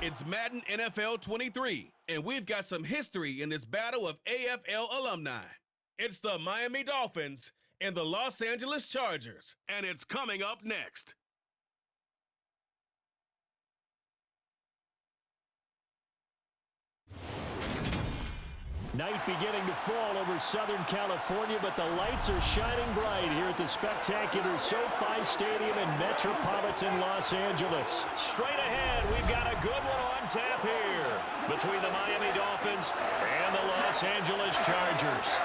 It's Madden NFL 23, and we've got some history in this battle of AFL alumni. It's the Miami Dolphins and the Los Angeles Chargers, and it's coming up next. Night beginning to fall over Southern California, but the lights are shining bright here at the spectacular SoFi Stadium in metropolitan Los Angeles. Straight ahead, we've got a good one on tap here between the Miami Dolphins and the Los Angeles Chargers.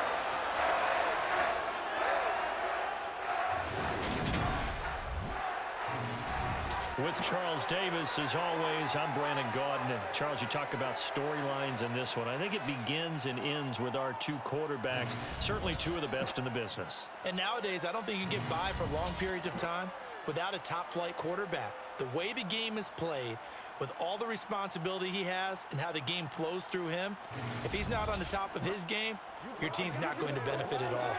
With Charles Davis, as always, I'm Brandon Gaudin. Charles, you talk about storylines in this one. I think it begins and ends with our two quarterbacks, certainly two of the best in the business. And nowadays, I don't think you can get by for long periods of time without a top-flight quarterback. The way the game is played, with all the responsibility he has and how the game flows through him, if he's not on the top of his game, your team's not going to benefit at all.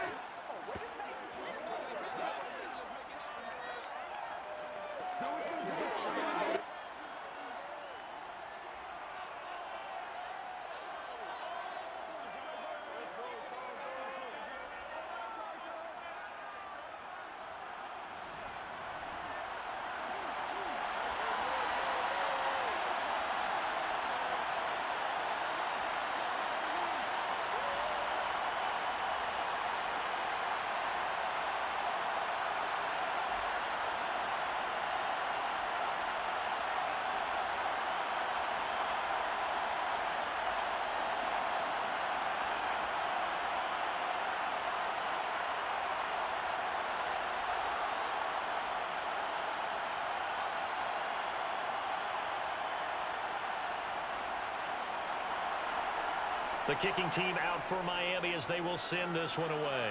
The kicking team out for Miami as they will send this one away.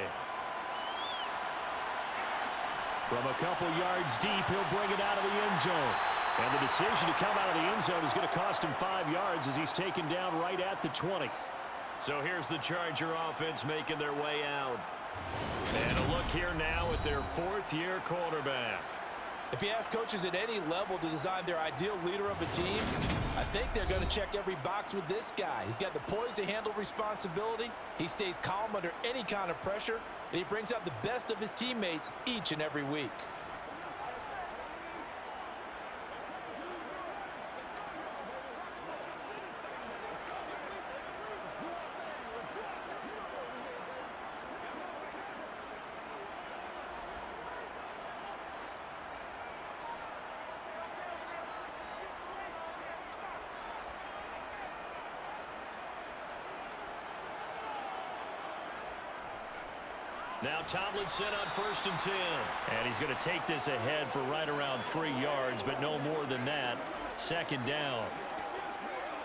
From a couple yards deep, he'll bring it out of the end zone. And the decision to come out of the end zone is going to cost him 5 yards as he's taken down right at the 20. So here's the Charger offense making their way out. And a look here now at their fourth-year quarterback. If you ask coaches at any level to design their ideal leader of a team, I think they're going to check every box with this guy. He's got the poise to handle responsibility. He stays calm under any kind of pressure, and he brings out the best of his teammates each and every week. Now Tomlinson on 1st and 10. And he's going to take this ahead for right around 3 yards, but no more than that. 2nd down.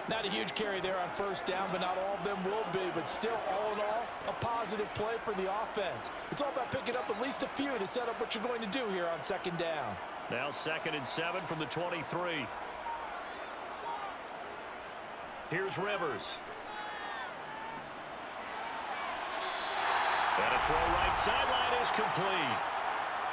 Not a huge carry there on 1st down, but not all of them will be. But still, all in all, a positive play for the offense. It's all about picking up at least a few to set up what you're going to do here on 2nd down. Now 2nd and 7 from the 23. Here's Rivers. And a throw right sideline is complete.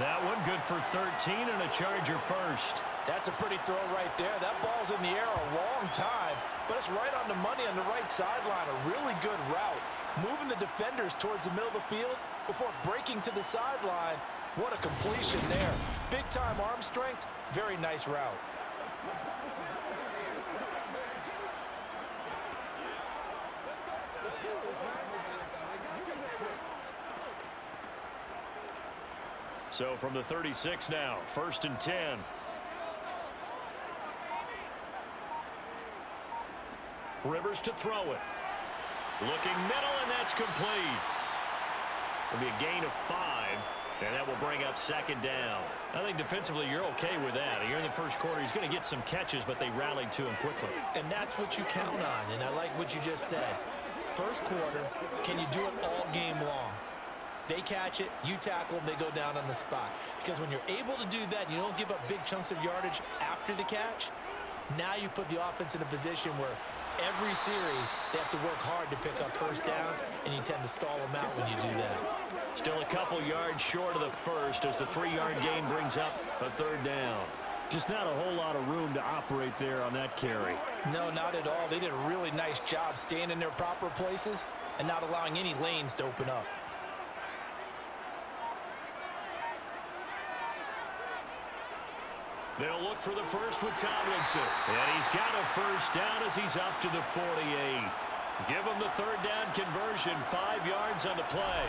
That one good for 13 and a Charger first. That's a pretty throw right there. That ball's in the air a long time, but it's right on the money on the right sideline. A really good route. Moving the defenders towards the middle of the field before breaking to the sideline. What a completion there. Big-time arm strength. Very nice route. So from the 36 now, 1st and 10. Rivers to throw it. Looking middle, and that's complete. It'll be a gain of 5, and that will bring up 2nd down. I think defensively you're okay with that. Here in the first quarter, he's going to get some catches, but they rallied to him quickly. And that's what you count on, and I like what you just said. First quarter, can you do it all game long? They catch it, you tackle them, they go down on the spot. Because when you're able to do that, you don't give up big chunks of yardage after the catch, now you put the offense in a position where every series they have to work hard to pick up 1st downs, and you tend to stall them out when you do that. Still a couple yards short of the first as the 3-yard gain brings up a 3rd down. Just not a whole lot of room to operate there on that carry. No, not at all. They did a really nice job staying in their proper places and not allowing any lanes to open up. They'll look for the first with Tomlinson. And he's got a first down as he's up to the 48. Give him the third down conversion, 5 yards on the play.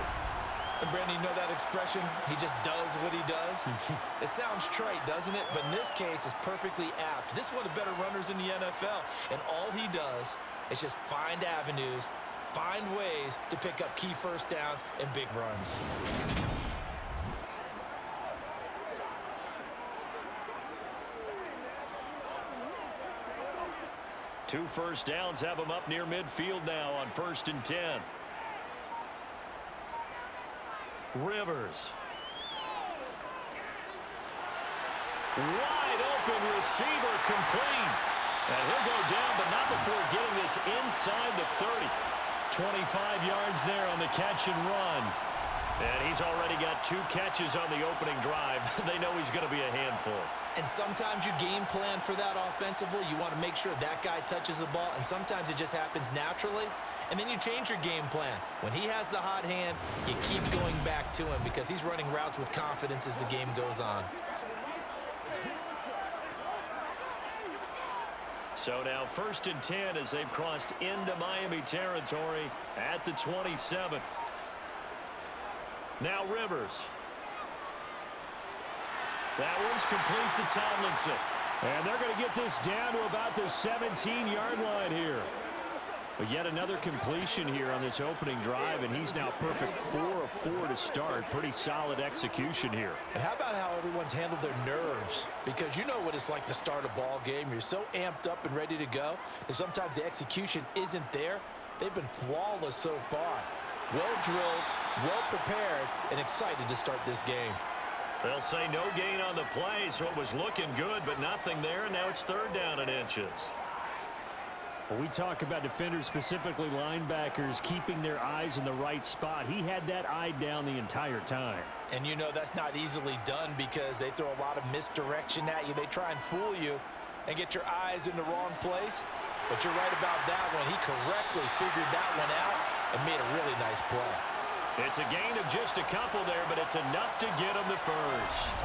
And Brandon, you know that expression? He just does what he does. It sounds trite, doesn't it? But in this case, it's perfectly apt. This is one of the better runners in the NFL. And all he does is just find avenues, find ways to pick up key first downs and big runs. Two first downs have him up near midfield now on 1st and 10. Rivers. Wide open receiver complete. And he'll go down, but not before getting this inside the 30. 25 yards there on the catch and run. And he's already got 2 catches on the opening drive. They know he's going to be a handful. And sometimes you game plan for that offensively. You want to make sure that guy touches the ball, and sometimes it just happens naturally. And then you change your game plan. When he has the hot hand, you keep going back to him because he's running routes with confidence as the game goes on. So now 1st and 10 as they've crossed into Miami territory at the 27. Now Rivers. That one's complete to Tomlinson. And they're going to get this down to about the 17-yard line here. But yet another completion here on this opening drive, and he's now perfect 4 of 4 to start. Pretty solid execution here. And how about how everyone's handled their nerves? Because you know what it's like to start a ball game. You're so amped up and ready to go, and sometimes the execution isn't there. They've been flawless so far. Well drilled, well prepared, and excited to start this game. They'll say no gain on the play, so it was looking good, but nothing there, and now it's 3rd down and inches. Well, we talk about defenders, specifically linebackers, keeping their eyes in the right spot. He had that eye down the entire time. And you know that's not easily done because they throw a lot of misdirection at you. They try and fool you and get your eyes in the wrong place. But you're right about that one. He correctly figured that one out and made a really nice play. It's a gain of just a couple there, but it's enough to get them the first.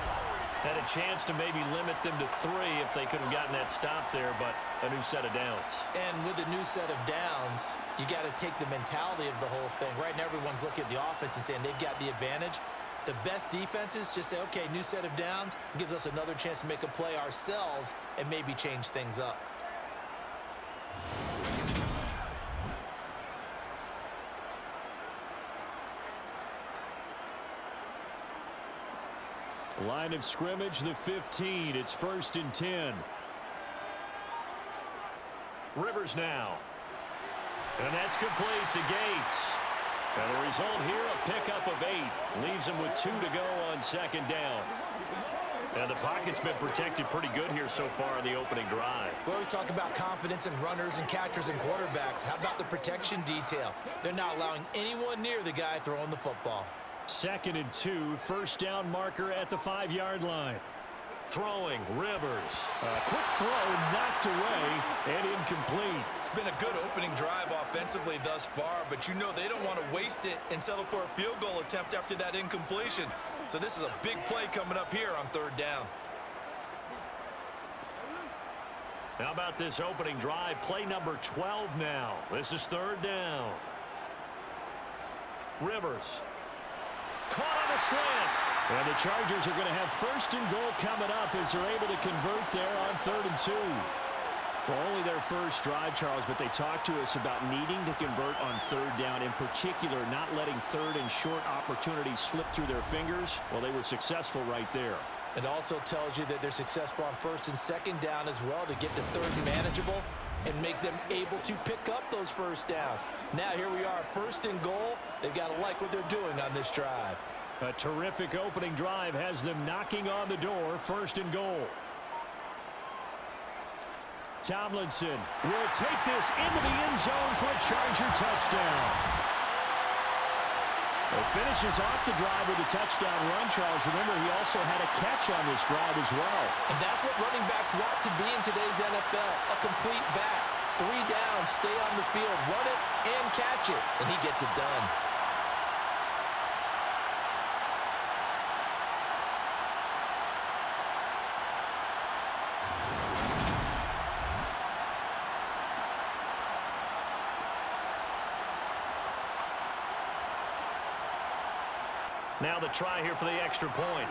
Had a chance to maybe limit them to 3 if they could have gotten that stop there, but a new set of downs. And with a new set of downs, you got to take the mentality of the whole thing. Right now, everyone's looking at the offense and saying they've got the advantage. The best defenses just say, okay, new set of downs. It gives us another chance to make a play ourselves and maybe change things up. Line of scrimmage, the 15. It's 1st and 10. Rivers now. And that's complete to Gates. And the result here, a pickup of 8. Leaves him with 2 to go on 2nd down. And the pocket's been protected pretty good here so far in the opening drive. We always talk about confidence in runners and catchers and quarterbacks. How about the protection detail? They're not allowing anyone near the guy throwing the football. 2nd and 2, 1st down marker at the 5-yard line. Throwing, Rivers. A quick throw knocked away and incomplete. It's been a good opening drive offensively thus far, but you know they don't want to waste it and settle for a field goal attempt after that incompletion. So this is a big play coming up here on 3rd down. How about this opening drive? Play number 12 now. This is 3rd down. Rivers. Caught on a slant. And the Chargers are going to have 1st and goal coming up as they're able to convert there on 3rd and 2. Well, only their first drive, Charles, but they talked to us about needing to convert on 3rd down, in particular not letting 3rd and short opportunities slip through their fingers. Well, they were successful right there. It also tells you that they're successful on 1st and 2nd down as well to get to 3rd and manageable and make them able to pick up those first downs. Now here we are, 1st and goal. They've got to like what they're doing on this drive. A terrific opening drive has them knocking on the door, 1st and goal. Tomlinson will take this into the end zone for a Charger touchdown. Finishes off the drive with a touchdown run, Charles. Remember, he also had a catch on this drive as well. And that's what running backs want to be in today's NFL, a complete back. 3 down, stay on the field, run it, and catch it. And he gets it done. Now the try here for the extra point.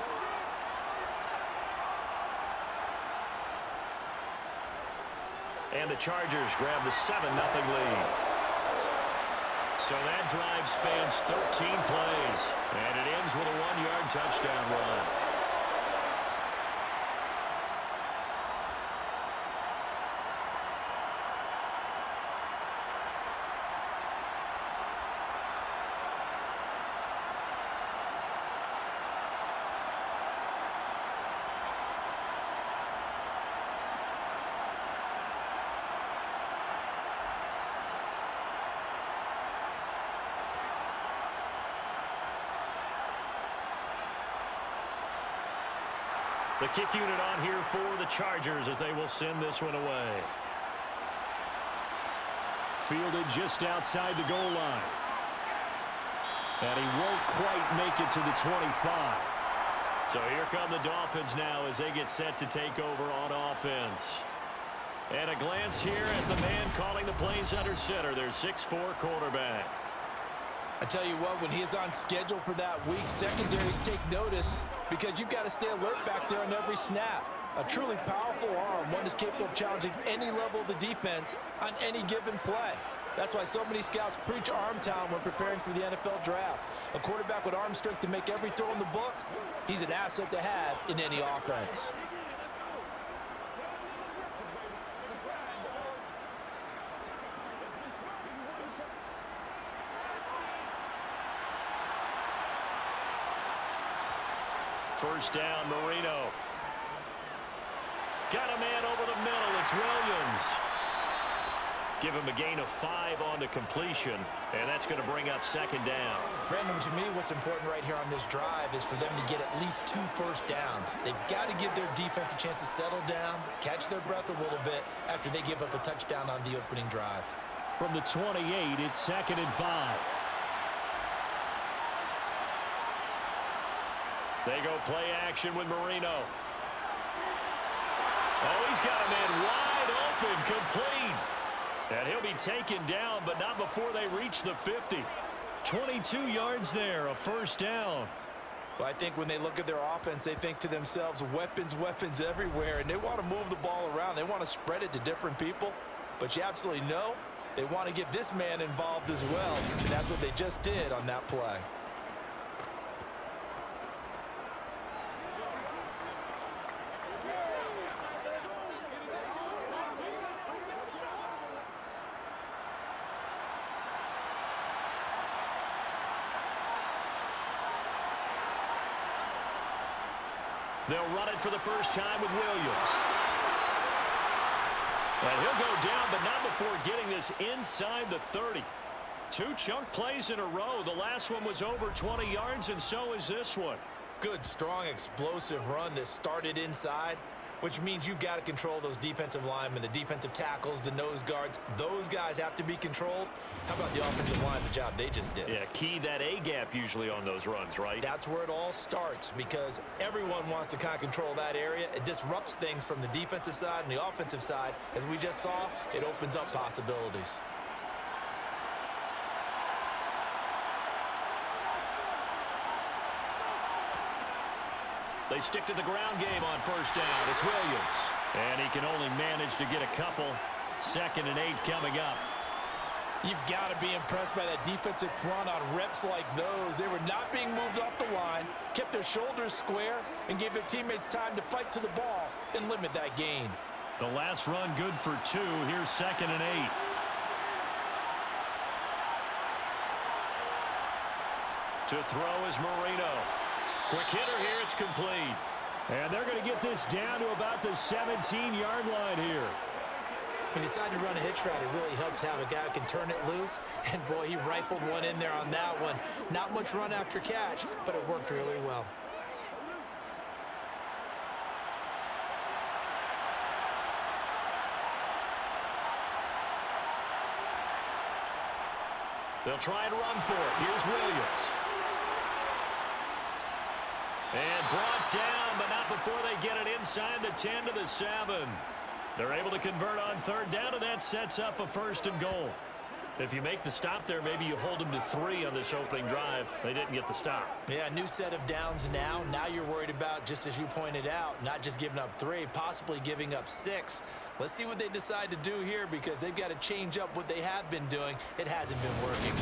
And the Chargers grab the 7-0 lead. So that drive spans 13 plays. And it ends with a 1-yard touchdown run. The kick unit on here for the Chargers as they will send this one away. Fielded just outside the goal line. And he won't quite make it to the 25. So here come the Dolphins now as they get set to take over on offense. And a glance here at the man calling the plays under center, their 6'4" quarterback. I tell you what, when he is on schedule for that week, secondaries take notice because you've got to stay alert back there on every snap. A truly powerful arm, one is capable of challenging any level of the defense on any given play. That's why so many scouts preach arm talent when preparing for the NFL draft. A quarterback with arm strength to make every throw in the book, he's an asset to have in any offense. First down, Marino. Got a man over the middle. It's Williams. Give him a gain of 5 on the completion, and that's going to bring up second down. Brandon, to me, what's important right here on this drive is for them to get at least 2 first downs. They've got to give their defense a chance to settle down, catch their breath a little bit after they give up a touchdown on the opening drive. From the 28, it's 2nd and 5. They go play action with Marino. Oh, he's got a man wide open, complete. And he'll be taken down, but not before they reach the 50. 22 yards there, a first down. Well, I think when they look at their offense, they think to themselves, weapons, weapons everywhere, and they want to move the ball around. They want to spread it to different people. But you absolutely know they want to get this man involved as well, and that's what they just did on that play. They'll run it for the first time with Williams. And he'll go down, but not before getting this inside the 30. 2 chunk plays in a row. The last one was over 20 yards, and so is this one. Good, strong, explosive run that started inside, which means you've got to control those defensive linemen, the defensive tackles, the nose guards. Those guys have to be controlled. How about the offensive line, the job they just did? Yeah, key that A-gap usually on those runs, right? That's where it all starts because everyone wants to kind of control that area. It disrupts things from the defensive side and the offensive side. As we just saw, it opens up possibilities. They stick to the ground game on first down. It's Williams. And he can only manage to get a couple. 2nd and 8 coming up. You've got to be impressed by that defensive front on reps like those. They were not being moved off the line, kept their shoulders square, and gave their teammates time to fight to the ball and limit that gain. The last run good for 2. Here's 2nd and 8. To throw is Marino. Quick hitter here, it's complete. And they're going to get this down to about the 17-yard line here. When you decide to run a hitch route, it really helps to have a guy who can turn it loose. And, boy, he rifled one in there on that one. Not much run after catch, but it worked really well. They'll try and run for it. Here's Williams. And brought down, but not before they get it inside the 10 to the 7. They're able to convert on third down, and that sets up a 1st and goal. If you make the stop there, maybe you hold them to 3 on this opening drive. They didn't get the stop. Yeah, new set of downs now. Now you're worried about, just as you pointed out, not just giving up 3, possibly giving up 6. Let's see what they decide to do here, because they've got to change up what they have been doing. It hasn't been working.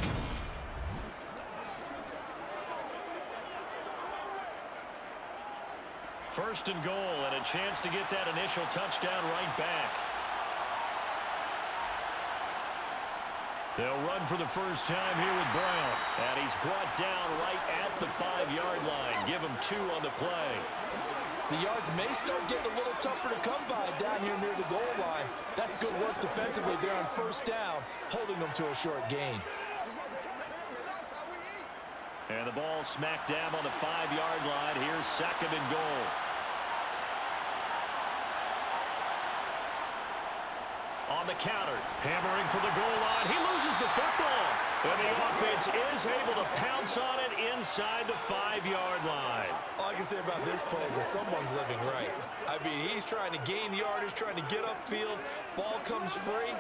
First and goal, and a chance to get that initial touchdown right back. They'll run for the first time here with Brown. And he's brought down right at the 5-yard line. Give him 2 on the play. The yards may start getting a little tougher to come by down here near the goal line. That's good work defensively there on first down, holding them to a short gain. And the ball smack dab on the 5-yard line. Here's 2nd and goal. On the counter, hammering for the goal line. He loses the football. And the offense is able to pounce on it inside the 5-yard line. All I can say about this play is that someone's living right. I mean, he's trying to gain yardage, trying to get upfield. Ball comes free.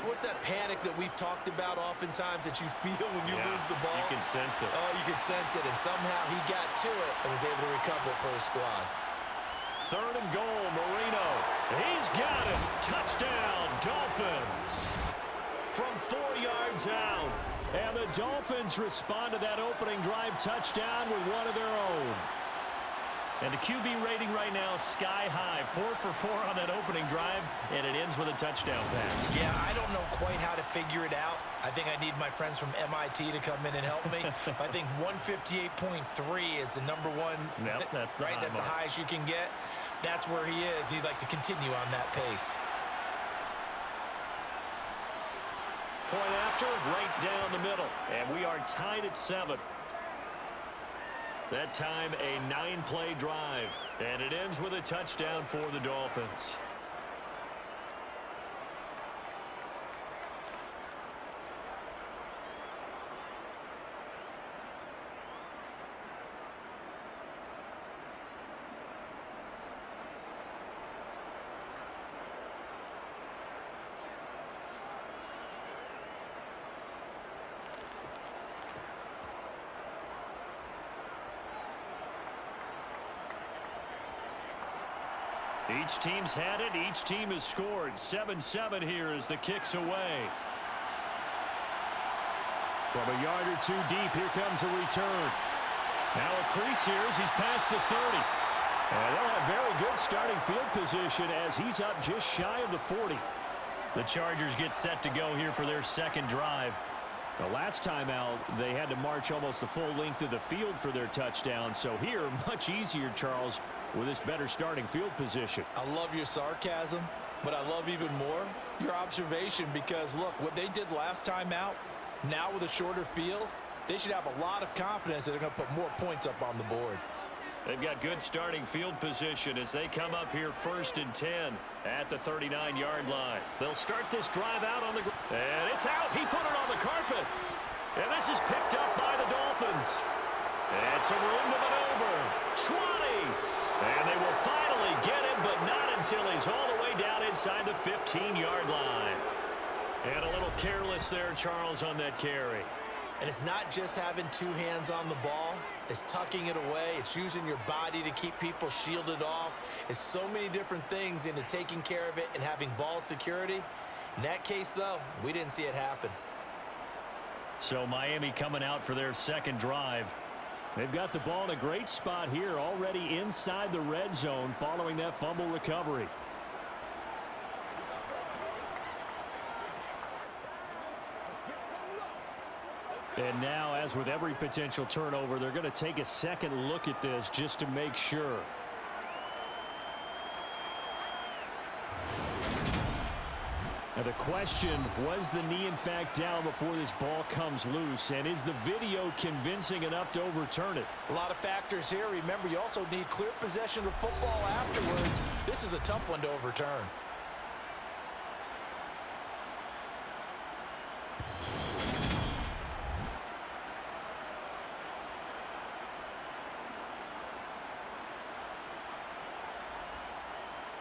What's that panic that we've talked about oftentimes that you feel when you lose the ball? You can sense it. Oh, you can sense it. And somehow he got to it and was able to recover it for his squad. 3rd and goal, Marino. He's got it. Touchdown, Dolphins. From 4 yards out. And the Dolphins respond to that opening drive touchdown with one of their own. And the QB rating right now, sky high. 4 for 4 on that opening drive, and it ends with a touchdown pass. Yeah, I don't know quite how to figure it out. I think I need my friends from MIT to come in and help me. I think 158.3 is the number one. Nope, that's the right. That's the highest you can get. That's where he is. He'd like to continue on that pace. Point after, right down the middle. And we are tied at 7. That time, a 9-play drive. And it ends with a touchdown for the Dolphins. Each team's had it. Each team has scored. 7-7 here as the kick's away. From a yard or 2 deep, here comes a return. Now a crease here as he's past the 30. And they'll have very good starting field position as he's up just shy of the 40. The Chargers get set to go here for their 2nd drive. The last time out, they had to march almost the full length of the field for their touchdown. So here, much easier, Charles, with this better starting field position. I love your sarcasm, but I love even more your observation because, look, what they did last time out, now with a shorter field, they should have a lot of confidence that they're going to put more points up on the board. They've got good starting field position as they come up here 1st and 10 at the 39-yard line. They'll start this drive out on the ground. And it's out. He put it on the carpet. And this is picked up by the Dolphins. And some room to maneuver. 20. And they will finally get him, but not until he's all the way down inside the 15-yard line. And a little careless there, Charles, on that carry. And it's not just having 2 hands on the ball. It's tucking it away. It's using your body to keep people shielded off. It's so many different things into taking care of it and having ball security. In that case, though, we didn't see it happen. So Miami coming out for their 2nd drive. They've got the ball in a great spot here, already inside the red zone following that fumble recovery. And now, as with every potential turnover, they're going to take a second look at this just to make sure. Now the question, was the knee in fact down before this ball comes loose? And is the video convincing enough to overturn it? A lot of factors here. Remember, you also need clear possession of football afterwards. This is a tough one to overturn.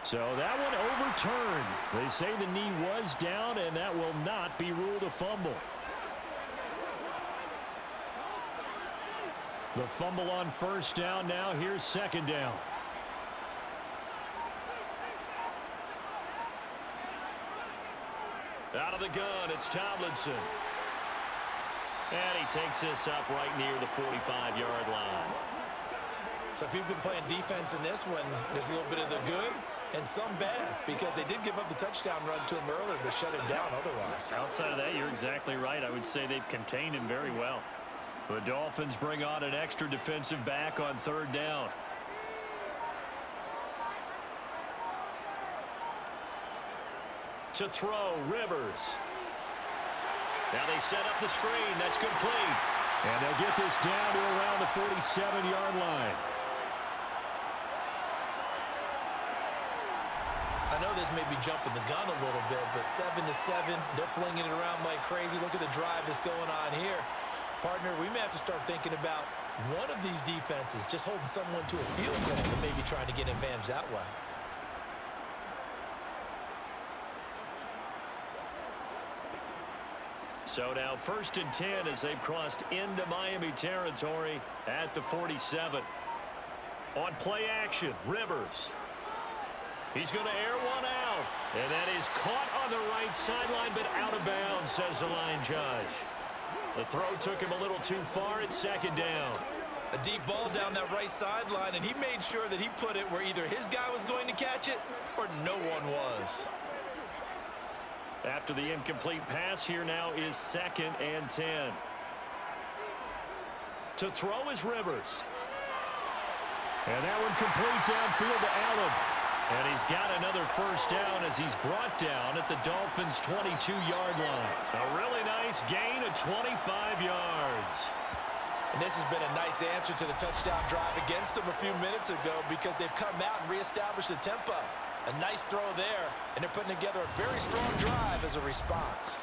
So that one overturned. They say the knee was down, and that will not be ruled a fumble. The fumble on first down now. Here's second down. Out of the gun, it's Tomlinson. And he takes this up right near the 45-yard line. So if you've been playing defense in this one, there's a little bit of the good and some bad, because they did give up the touchdown run to him earlier to shut him down otherwise. Outside of that, you're exactly right. I would say they've contained him very well. The Dolphins bring on an extra defensive back on third down. To throw, Rivers. Now they set up the screen. That's complete. And they'll get this down to around the 47-yard line. I know this may be jumping the gun a little bit, but 7-7, they're flinging it around like crazy. Look at the drive that's going on here. Partner, we may have to start thinking about one of these defenses just holding someone to a field goal and maybe trying to get an advantage that way. So now 1st and 10 as they've crossed into Miami territory at the 47. On play action, Rivers. He's going to air one out. And that is caught on the right sideline, but out of bounds, says the line judge. The throw took him a little too far. It's second down. A deep ball down that right sideline, and he made sure that he put it where either his guy was going to catch it or no one was. After the incomplete pass, here now is 2nd and 10. To throw is Rivers. And that one complete downfield to Allen. And he's got another first down as he's brought down at the Dolphins' 22-yard line. A really nice gain of 25 yards. And this has been a nice answer to the touchdown drive against them a few minutes ago, because they've come out and reestablished the tempo. A nice throw there, and they're putting together a very strong drive as a response.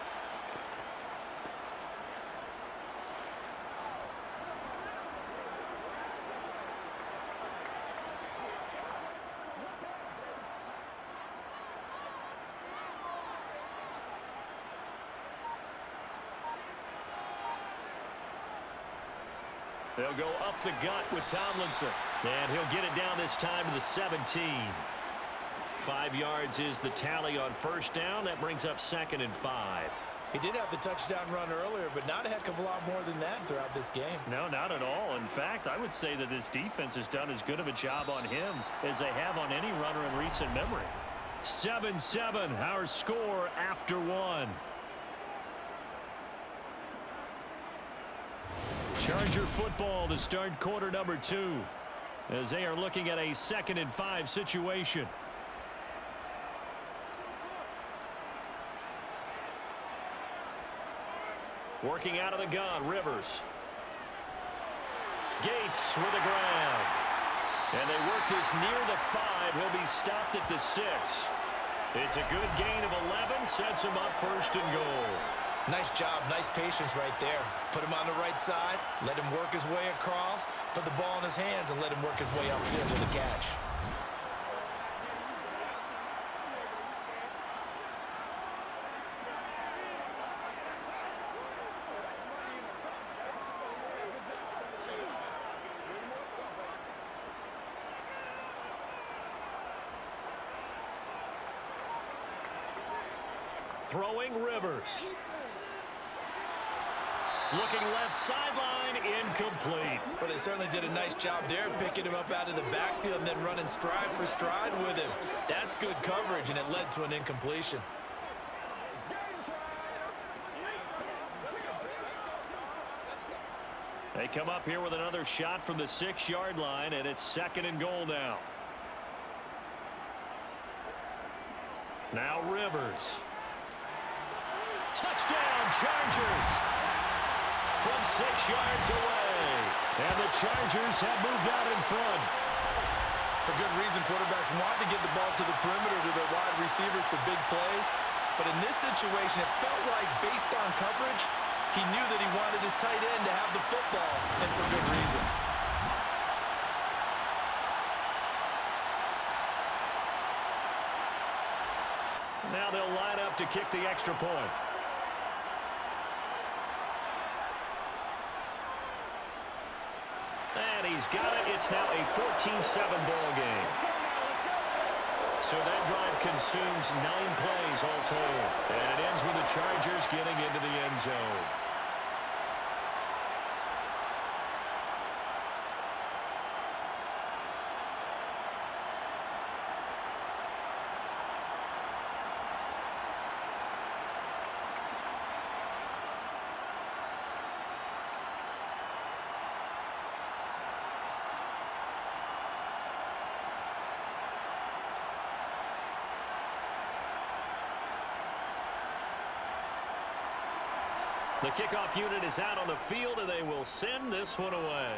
They'll go up the gut with Tomlinson. And he'll get it down this time to the 17. 5 yards is the tally on first down. That brings up 2nd and 5. He did have the touchdown run earlier, but not a heck of a lot more than that throughout this game. No, not at all. In fact, I would say that this defense has done as good of a job on him as they have on any runner in recent memory. 7-7, our score after one. Charger football to start quarter number 2 as they are looking at a 2nd and 5 situation. Working out of the gun, Rivers. Gates with a grab. And they work this near the 5. He'll be stopped at the 6. It's a good gain of 11. Sets him up 1st and goal. Nice job, nice patience right there. Put him on the right side, let him work his way across, put the ball in his hands, and let him work his way upfield with a catch. Throwing Rivers. Looking left sideline, incomplete. Well, they certainly did a nice job there, picking him up out of the backfield and then running stride for stride with him. That's good coverage, and it led to an incompletion. They come up here with another shot from the 6-yard line, and it's 2nd and goal now. Now Rivers. Touchdown, Chargers! From 6 yards away. And the Chargers have moved out in front. For good reason, quarterbacks want to get the ball to the perimeter to their wide receivers for big plays. But in this situation, it felt like, based on coverage, he knew that he wanted his tight end to have the football, and for good reason. Now they'll line up to kick the extra point. And he's got it. It's now a 14-7 ball game. So that drive consumes 9 plays all told. And it ends with the Chargers getting into the end zone. The kickoff unit is out on the field, and they will send this one away.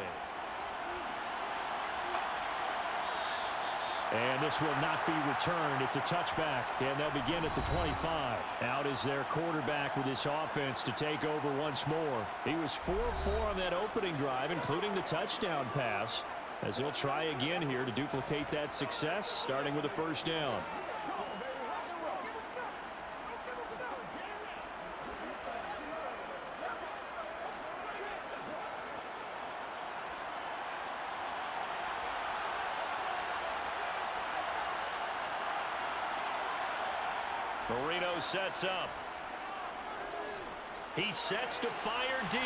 And this will not be returned. It's a touchback, and they'll begin at the 25. Out is their quarterback with this offense to take over once more. He was 4-4 on that opening drive, including the touchdown pass, as he'll try again here to duplicate that success, starting with a first down. Marino sets up. He sets to fire deep.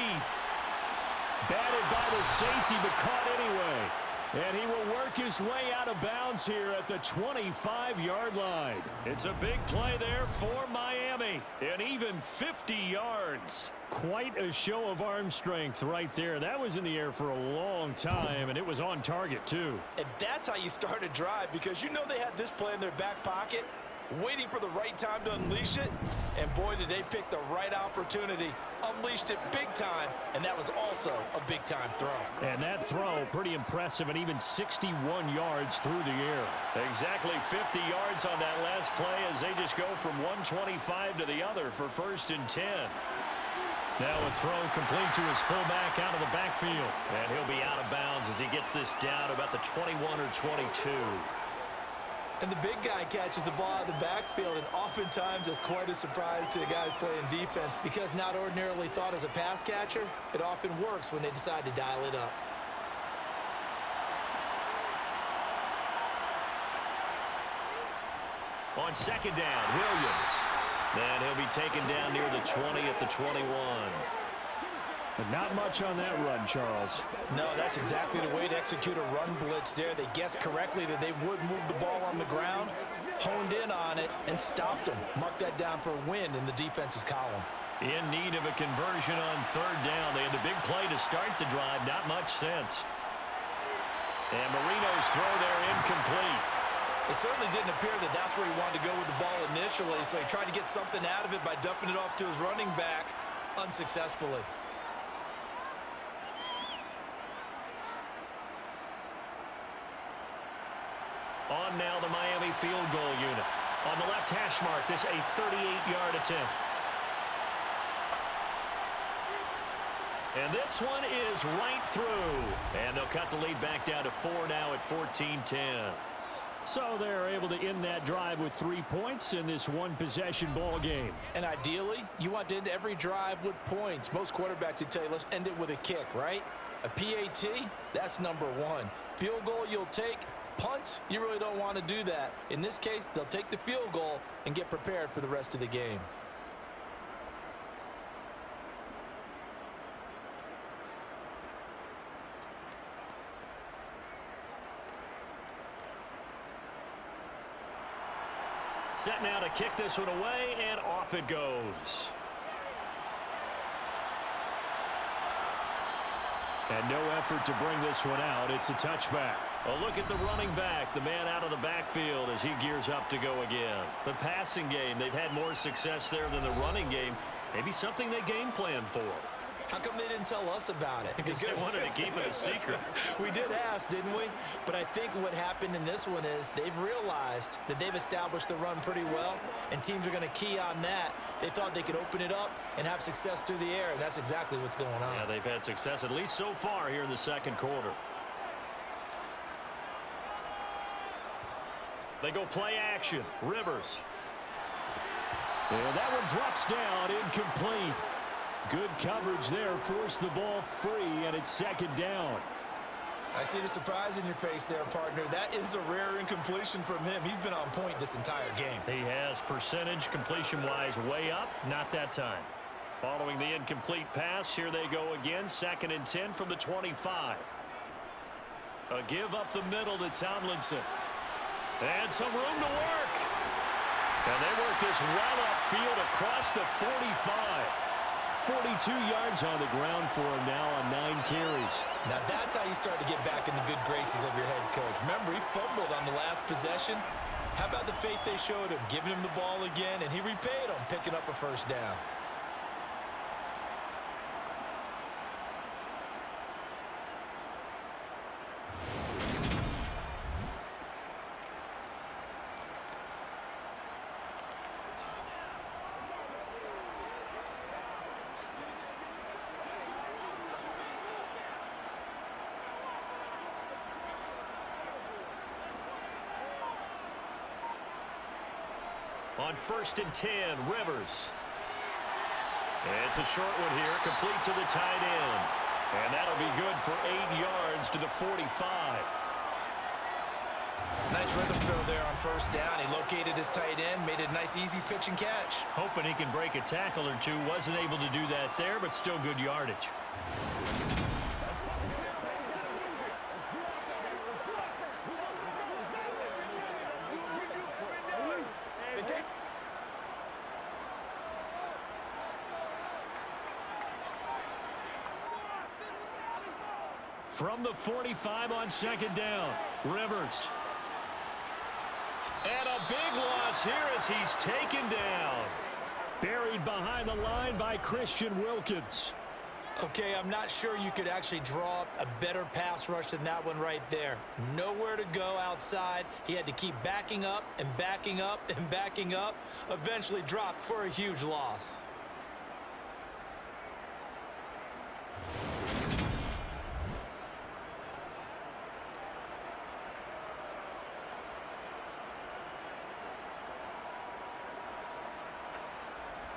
Batted by the safety, but caught anyway. And he will work his way out of bounds here at the 25-yard line. It's a big play there for Miami. And even 50 yards. Quite a show of arm strength right there. That was in the air for a long time, and it was on target, too. And that's how you start a drive, because you know they had this play in their back pocket, waiting for the right time to unleash it. And boy, did they pick the right opportunity. Unleashed it big time, and that was also a big-time throw. And that throw, pretty impressive, and even 61 yards through the air. Exactly 50 yards on that last play as they just go from 125 to the other for 1st and 10. Now a throw complete to his fullback out of the backfield. And he'll be out of bounds as he gets this down about the 21 or 22. And the big guy catches the ball out of the backfield, and oftentimes it's quite a surprise to the guys playing defense, because not ordinarily thought as a pass catcher, it often works when they decide to dial it up. On 2nd down, Williams. And he'll be taken down near the 20 at the 21. But not much on that run, Charles. No, that's exactly the way to execute a run blitz there. They guessed correctly that they would move the ball on the ground, honed in on it, and stopped them. Marked that down for a win in the defense's column. In need of a conversion on 3rd down. They had the big play to start the drive. Not much sense. And Marino's throw there incomplete. It certainly didn't appear that that's where he wanted to go with the ball initially, so he tried to get something out of it by dumping it off to his running back unsuccessfully. On now the Miami field goal unit. On the left hash mark, this a 38-yard attempt. And this one is right through. And they'll cut the lead back down to 4 now at 14-10. So they're able to end that drive with 3 points in this one-possession ball game. And ideally, you want to end every drive with points. Most quarterbacks would tell you, let's end it with a kick, right? A PAT, that's number 1. Field goal you'll take. Punts, you really don't want to do that. In this case, they'll take the field goal and get prepared for the rest of the game. Set now to kick this one away, and off it goes. And no effort to bring this one out. It's a touchback. A look at the running back, the man out of the backfield as he gears up to go again. The passing game, they've had more success there than the running game. Maybe something they game plan for. How come they didn't tell us about it? Because they wanted to keep it a secret. We did ask, didn't we? But I think what happened in this one is they've realized that they've established the run pretty well, and teams are going to key on that. They thought they could open it up and have success through the air, and that's exactly what's going on. Yeah, they've had success at least so far here in the second quarter. They go play action. Rivers. And that one drops down, incomplete. Good coverage there, forced the ball free, and it's second down. I see the surprise in your face there, partner. That is a rare incompletion from him. He's been on point this entire game. He has percentage completion-wise way up, not that time. Following the incomplete pass, here they go again, 2nd and 10 from the 25. A give up the middle to Tomlinson. And some room to work. And they work this well upfield across the 45. 42 yards on the ground for him now on 9 carries. Now that's how you start to get back in the good graces of your head coach. Remember, he fumbled on the last possession. How about the faith they showed him, giving him the ball again, and he repaid them, picking up a first down. On 1st and 10, Rivers. It's a short one here, complete to the tight end. And that'll be good for 8 yards to the 45. Nice rhythm throw there on first down. He located his tight end, made it a nice, easy pitch and catch. Hoping he can break a tackle or two. Wasn't able to do that there, but still good yardage. From the 45 on 2nd down, Rivers. And a big loss here as he's taken down. Buried behind the line by Christian Wilkins. Okay, I'm not sure you could actually draw up a better pass rush than that one right there. Nowhere to go outside. He had to keep backing up and backing up and backing up. Eventually dropped for a huge loss.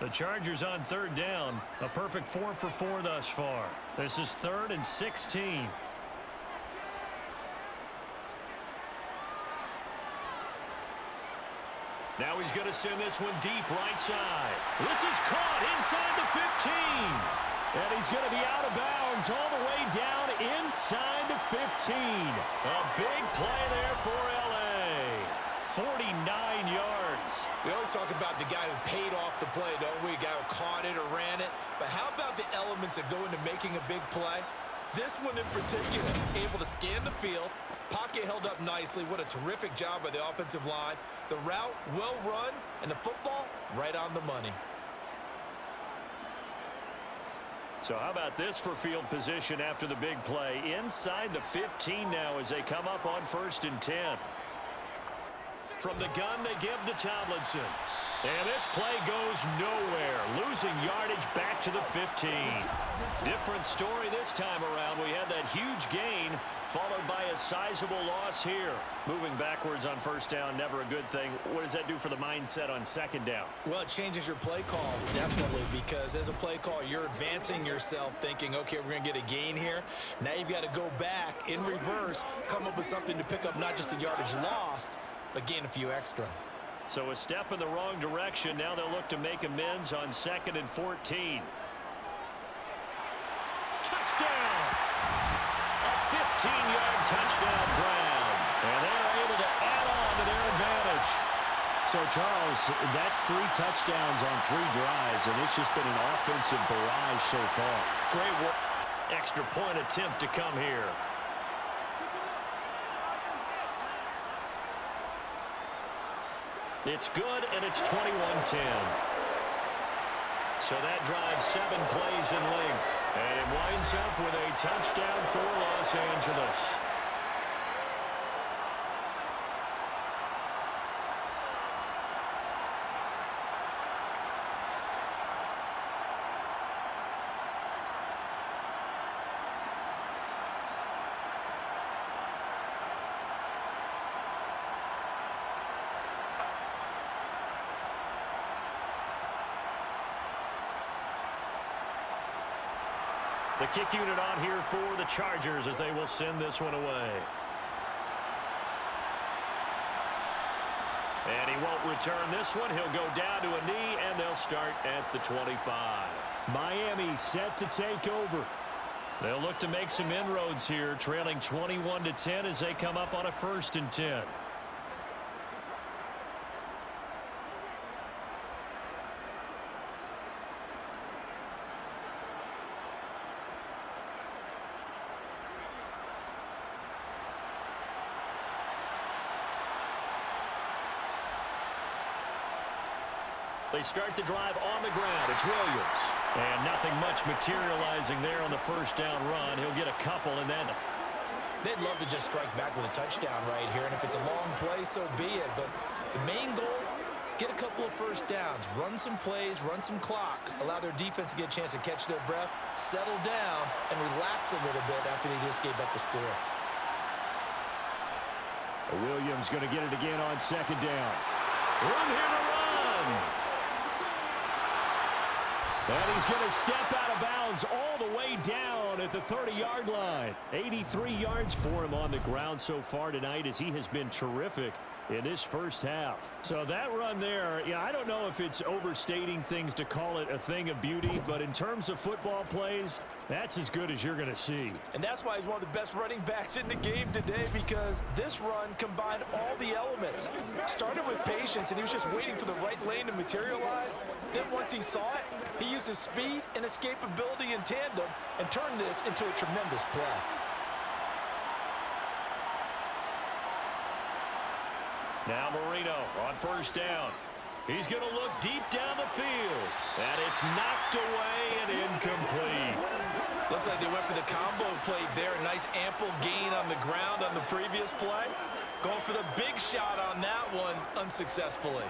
The Chargers on 3rd down. A perfect 4 for 4 thus far. This is 3rd and 16. Now he's going to send this one deep right side. This is caught inside the 15. And he's going to be out of bounds all the way down inside the 15. A big play there for L.A. 49 yards. We always talk about the guy who paid off the play, don't we? A guy who caught it or ran it. But how about the elements that go into making a big play? This one in particular, able to scan the field, pocket held up nicely. What a terrific job by the offensive line. The route, well run, and the football, right on the money. So how about this for field position after the big play? Inside the 15 now as they come up on 1st and 10. From the gun, they give to Tomlinson. And this play goes nowhere. Losing yardage back to the 15. Different story this time around. We had that huge gain followed by a sizable loss here. Moving backwards on 1st down, never a good thing. What does that do for the mindset on 2nd down? Well, it changes your play call, definitely, because as a play call, you're advancing yourself thinking, okay, we're going to get a gain here. Now you've got to go back in reverse, come up with something to pick up not just the yardage lost, but gain a few extra. So a step in the wrong direction. Now they'll look to make amends on 2nd and 14. Touchdown! A 15-yard touchdown ground. And they're able to add on to their advantage. So, Charles, that's 3 touchdowns on 3 drives, and it's just been an offensive barrage so far. Great work. Extra point attempt to come here. It's good, and it's 21-10. So that drives 7 plays in length. And it winds up with a touchdown for Los Angeles. The kick unit on here for the Chargers as they will send this one away. And he won't return this one. He'll go down to a knee, and they'll start at the 25. Miami set to take over. They'll look to make some inroads here, trailing 21-10 as they come up on a 1st and 10. They start the drive on the ground. It's Williams. And nothing much materializing there on the 1st down run. He'll get a couple, and then They'd love to just strike back with a touchdown right here, and if it's a long play, so be it. But the main goal, get a couple of 1st downs, run some plays, run some clock, allow their defense to get a chance to catch their breath, settle down, and relax a little bit after they just gave up the score. Williams going to get it again on 2nd down. Room here to run. And he's going to step out of bounds all the way down at the 30-yard line. 83 yards for him on the ground so far tonight as he has been terrific in this 1st half. So that run there, yeah, I don't know if it's overstating things to call it a thing of beauty, but in terms of football plays, that's as good as you're going to see. And that's why he's one of the best running backs in the game today, because this run combined all the elements. Started with patience, and he was just waiting for the right lane to materialize. Then once he saw it, he used his speed and escapability in tandem and turned this into a tremendous play. now Marino on 1st down. He's going to look deep down the field. And it's knocked away and incomplete. Looks like they went for the combo play there. Nice ample gain on the ground on the previous play. Going for the big shot on that one unsuccessfully.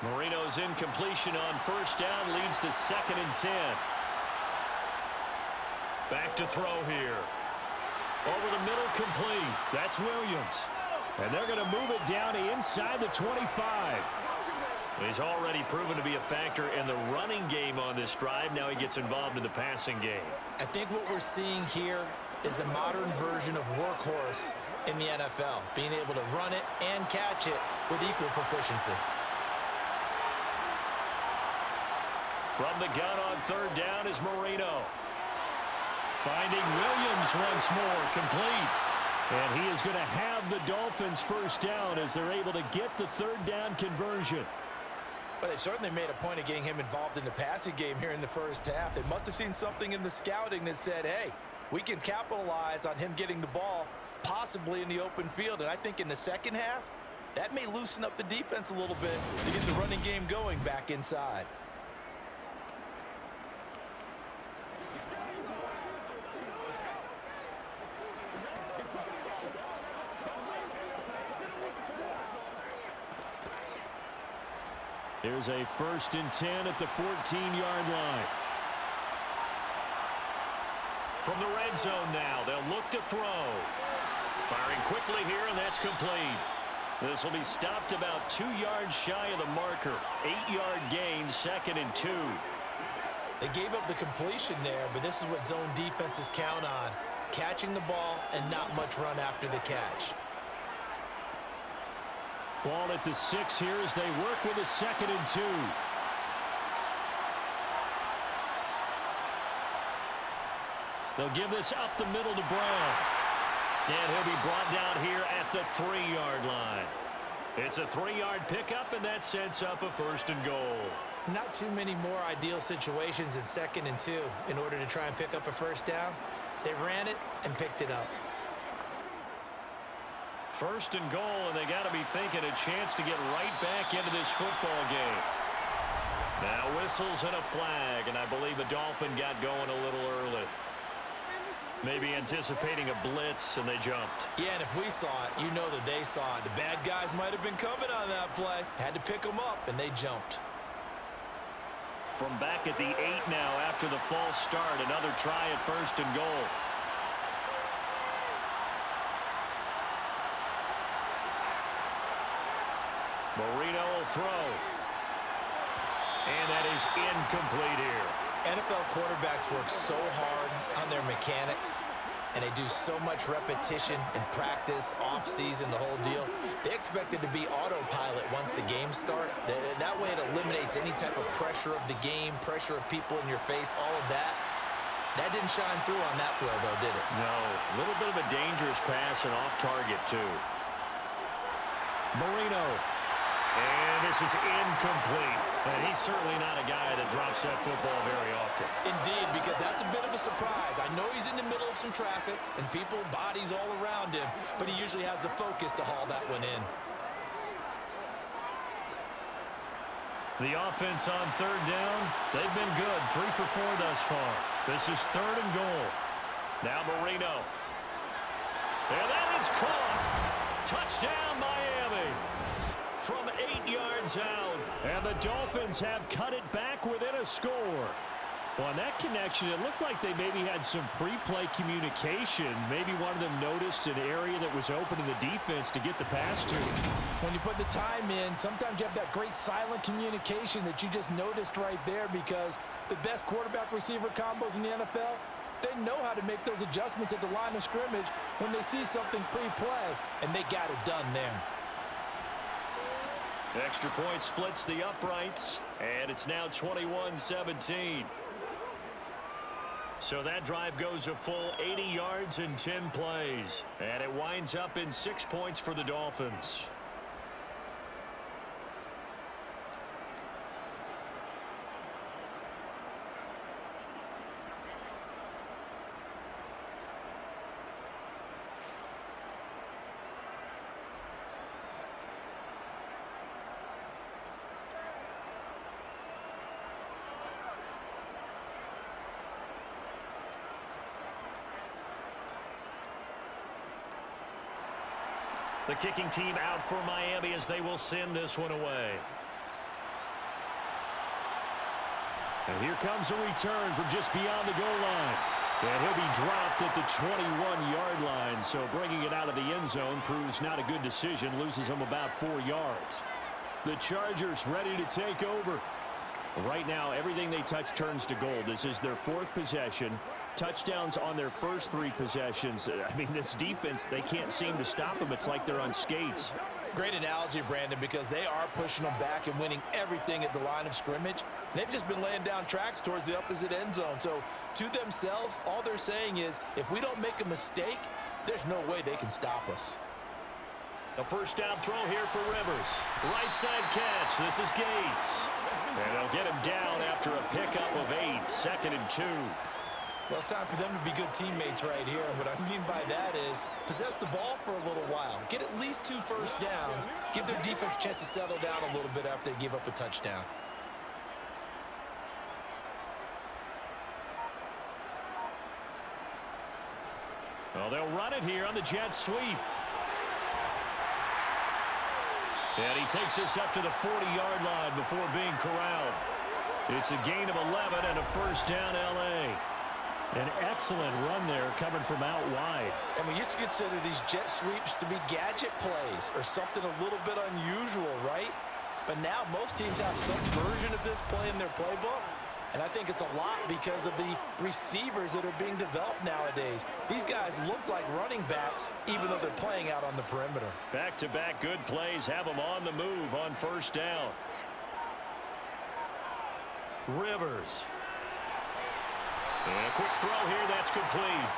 Marino's incompletion on 1st down leads to 2nd and 10. Back to throw here. Over the middle, complete. That's Williams. And they're going to move it down to inside the 25. He's already proven to be a factor in the running game on this drive. Now he gets involved in the passing game. I think what we're seeing here is the modern version of workhorse in the NFL, being able to run it and catch it with equal proficiency. From the gun on 3rd down is Marino. Finding Williams once more, complete. And he is going to have the Dolphins 1st down as they're able to get the 3rd down conversion. But they certainly made a point of getting him involved in the passing game here in the 1st half. They must have seen something in the scouting that said, hey, we can capitalize on him getting the ball possibly in the open field. And I think in the 2nd half, that may loosen up the defense a little bit to get the running game going back inside. Here's a 1st and 10 at the 14-yard line. From the red zone now, they'll look to throw. Firing quickly here, and that's complete. This will be stopped about 2 yards shy of the marker. 8-yard gain, 2nd and 2. They gave up the completion there, but this is what zone defenses count on. Catching the ball and not much run after the catch. Ball at the 6 here as they work with a 2nd and 2. They'll give this up the middle to Brown. And he'll be brought down here at the 3-yard line. It's a 3-yard pickup, and that sets up a 1st and goal. Not too many more ideal situations in 2nd and 2 in order to try and pick up a 1st down. They ran it and picked it up. First and goal, and they got to be thinking a chance to get right back into this football game. Now whistles and a flag, and I believe the Dolphin got going a little early. Maybe anticipating a blitz, and they jumped. Yeah, and if we saw it, you know that they saw it. The bad guys might have been coming on that play. Had to pick them up, and they jumped. From back at the 8 now after the false start, another try at first and goal. Marino will throw. And that is incomplete here. NFL quarterbacks work so hard on their mechanics, and they do so much repetition and practice, off-season, the whole deal. They expect it to be autopilot once the games start. That way it eliminates any type of pressure of the game, pressure of people in your face, all of that. That didn't shine through on that throw, though, did it? No. A little bit of a dangerous pass and off target, too. Marino. And this is incomplete. And he's certainly not a guy that drops that football very often. Indeed, because that's a bit of a surprise. I know he's in the middle of some traffic and people, bodies all around him, but he usually has the focus to haul that one in. The offense on third down, they've been good. 3 for 4 thus far. This is third and goal. Now Marino. And that is caught. Touchdown, Miami. From 8 yards out. And the Dolphins have cut it back within a score. On that connection, it looked like they maybe had some pre-play communication. Maybe one of them noticed an area that was open in the defense to get the pass to. When you put the time in, sometimes you have that great silent communication that you just noticed right there, because the best quarterback-receiver combos in the NFL, they know how to make those adjustments at the line of scrimmage when they see something pre-play, and they got it done there. Extra point splits the uprights, and it's now 21-17. So that drive goes a full 80 yards in 10 plays, and it winds up in 6 points for the Dolphins. The kicking team out for Miami as they will send this one away. And here comes a return from just beyond the goal line. And he'll be dropped at the 21-yard line. So bringing it out of the end zone proves not a good decision. Loses him about 4 yards. The Chargers ready to take over. Right now, everything they touch turns to gold. This is their 4th possession. Touchdowns on their first 3 possessions. I mean, this defense, they can't seem to stop them. It's like they're on skates. Great analogy, Brandon, because they are pushing them back and winning everything at the line of scrimmage. They've just been laying down tracks towards the opposite end zone. So to themselves, all they're saying is, if we don't make a mistake, there's no way they can stop us. A first down throw here for Rivers. Right side catch. This is Gates. And they'll get him down after a pickup of 8. 2nd and 2. Well, it's time for them to be good teammates right here. And what I mean by that is possess the ball for a little while. Get at least 2 first downs. Give their defense a chance to settle down a little bit after they give up a touchdown. Well, they'll run it here on the jet sweep. And he takes us up to the 40-yard line before being corralled. It's a gain of 11 and a first down, L.A. An excellent run there coming from out wide. And we used to consider these jet sweeps to be gadget plays or something a little bit unusual, right? But now most teams have some version of this play in their playbook. And I think it's a lot because of the receivers that are being developed nowadays. These guys look like running backs, even though they're playing out on the perimeter. Back-to-back good plays have them on the move on first down. Rivers. And a quick throw here, that's complete.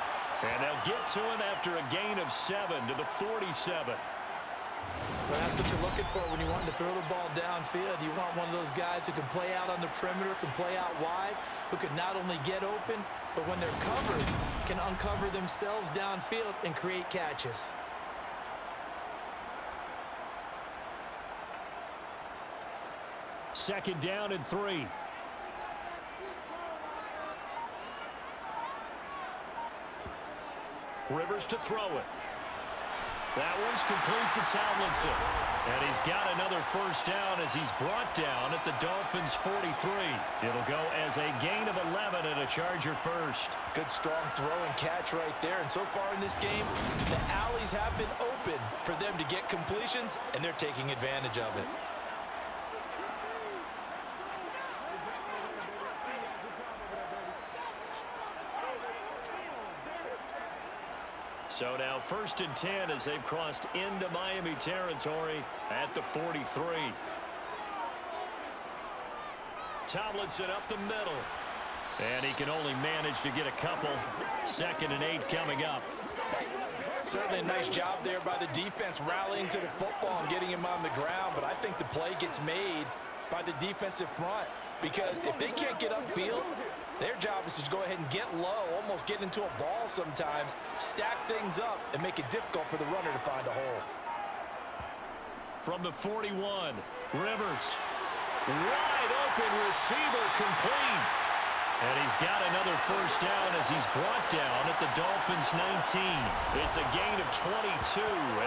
And they'll get to him after a gain of 7 to the 47. Well, that's what you're looking for when you want to throw the ball downfield. You want one of those guys who can play out on the perimeter, can play out wide, who can not only get open, but when they're covered, can uncover themselves downfield and create catches. second down and 3. Rivers to throw it. That one's complete to Tomlinson. And he's got another first down as he's brought down at the Dolphins' 43. It'll go as a gain of 11 and a Charger first. Good strong throw and catch right there. And so far in this game, the alleys have been open for them to get completions, and they're taking advantage of it. So now 1st and 10 as they've crossed into Miami territory at the 43. Tomlinson up the middle. And he can only manage to get a couple. 2nd and 8 coming up. Certainly a nice job there by the defense rallying to the football and getting him on the ground. But I think the play gets made by the defensive front, because if they can't get upfield, their job is to go ahead and get low, almost get into a ball sometimes, stack things up, and make it difficult for the runner to find a hole. From the 41, Rivers. Wide open receiver, complete. And he's got another first down as he's brought down at the Dolphins' 19. It's a gain of 22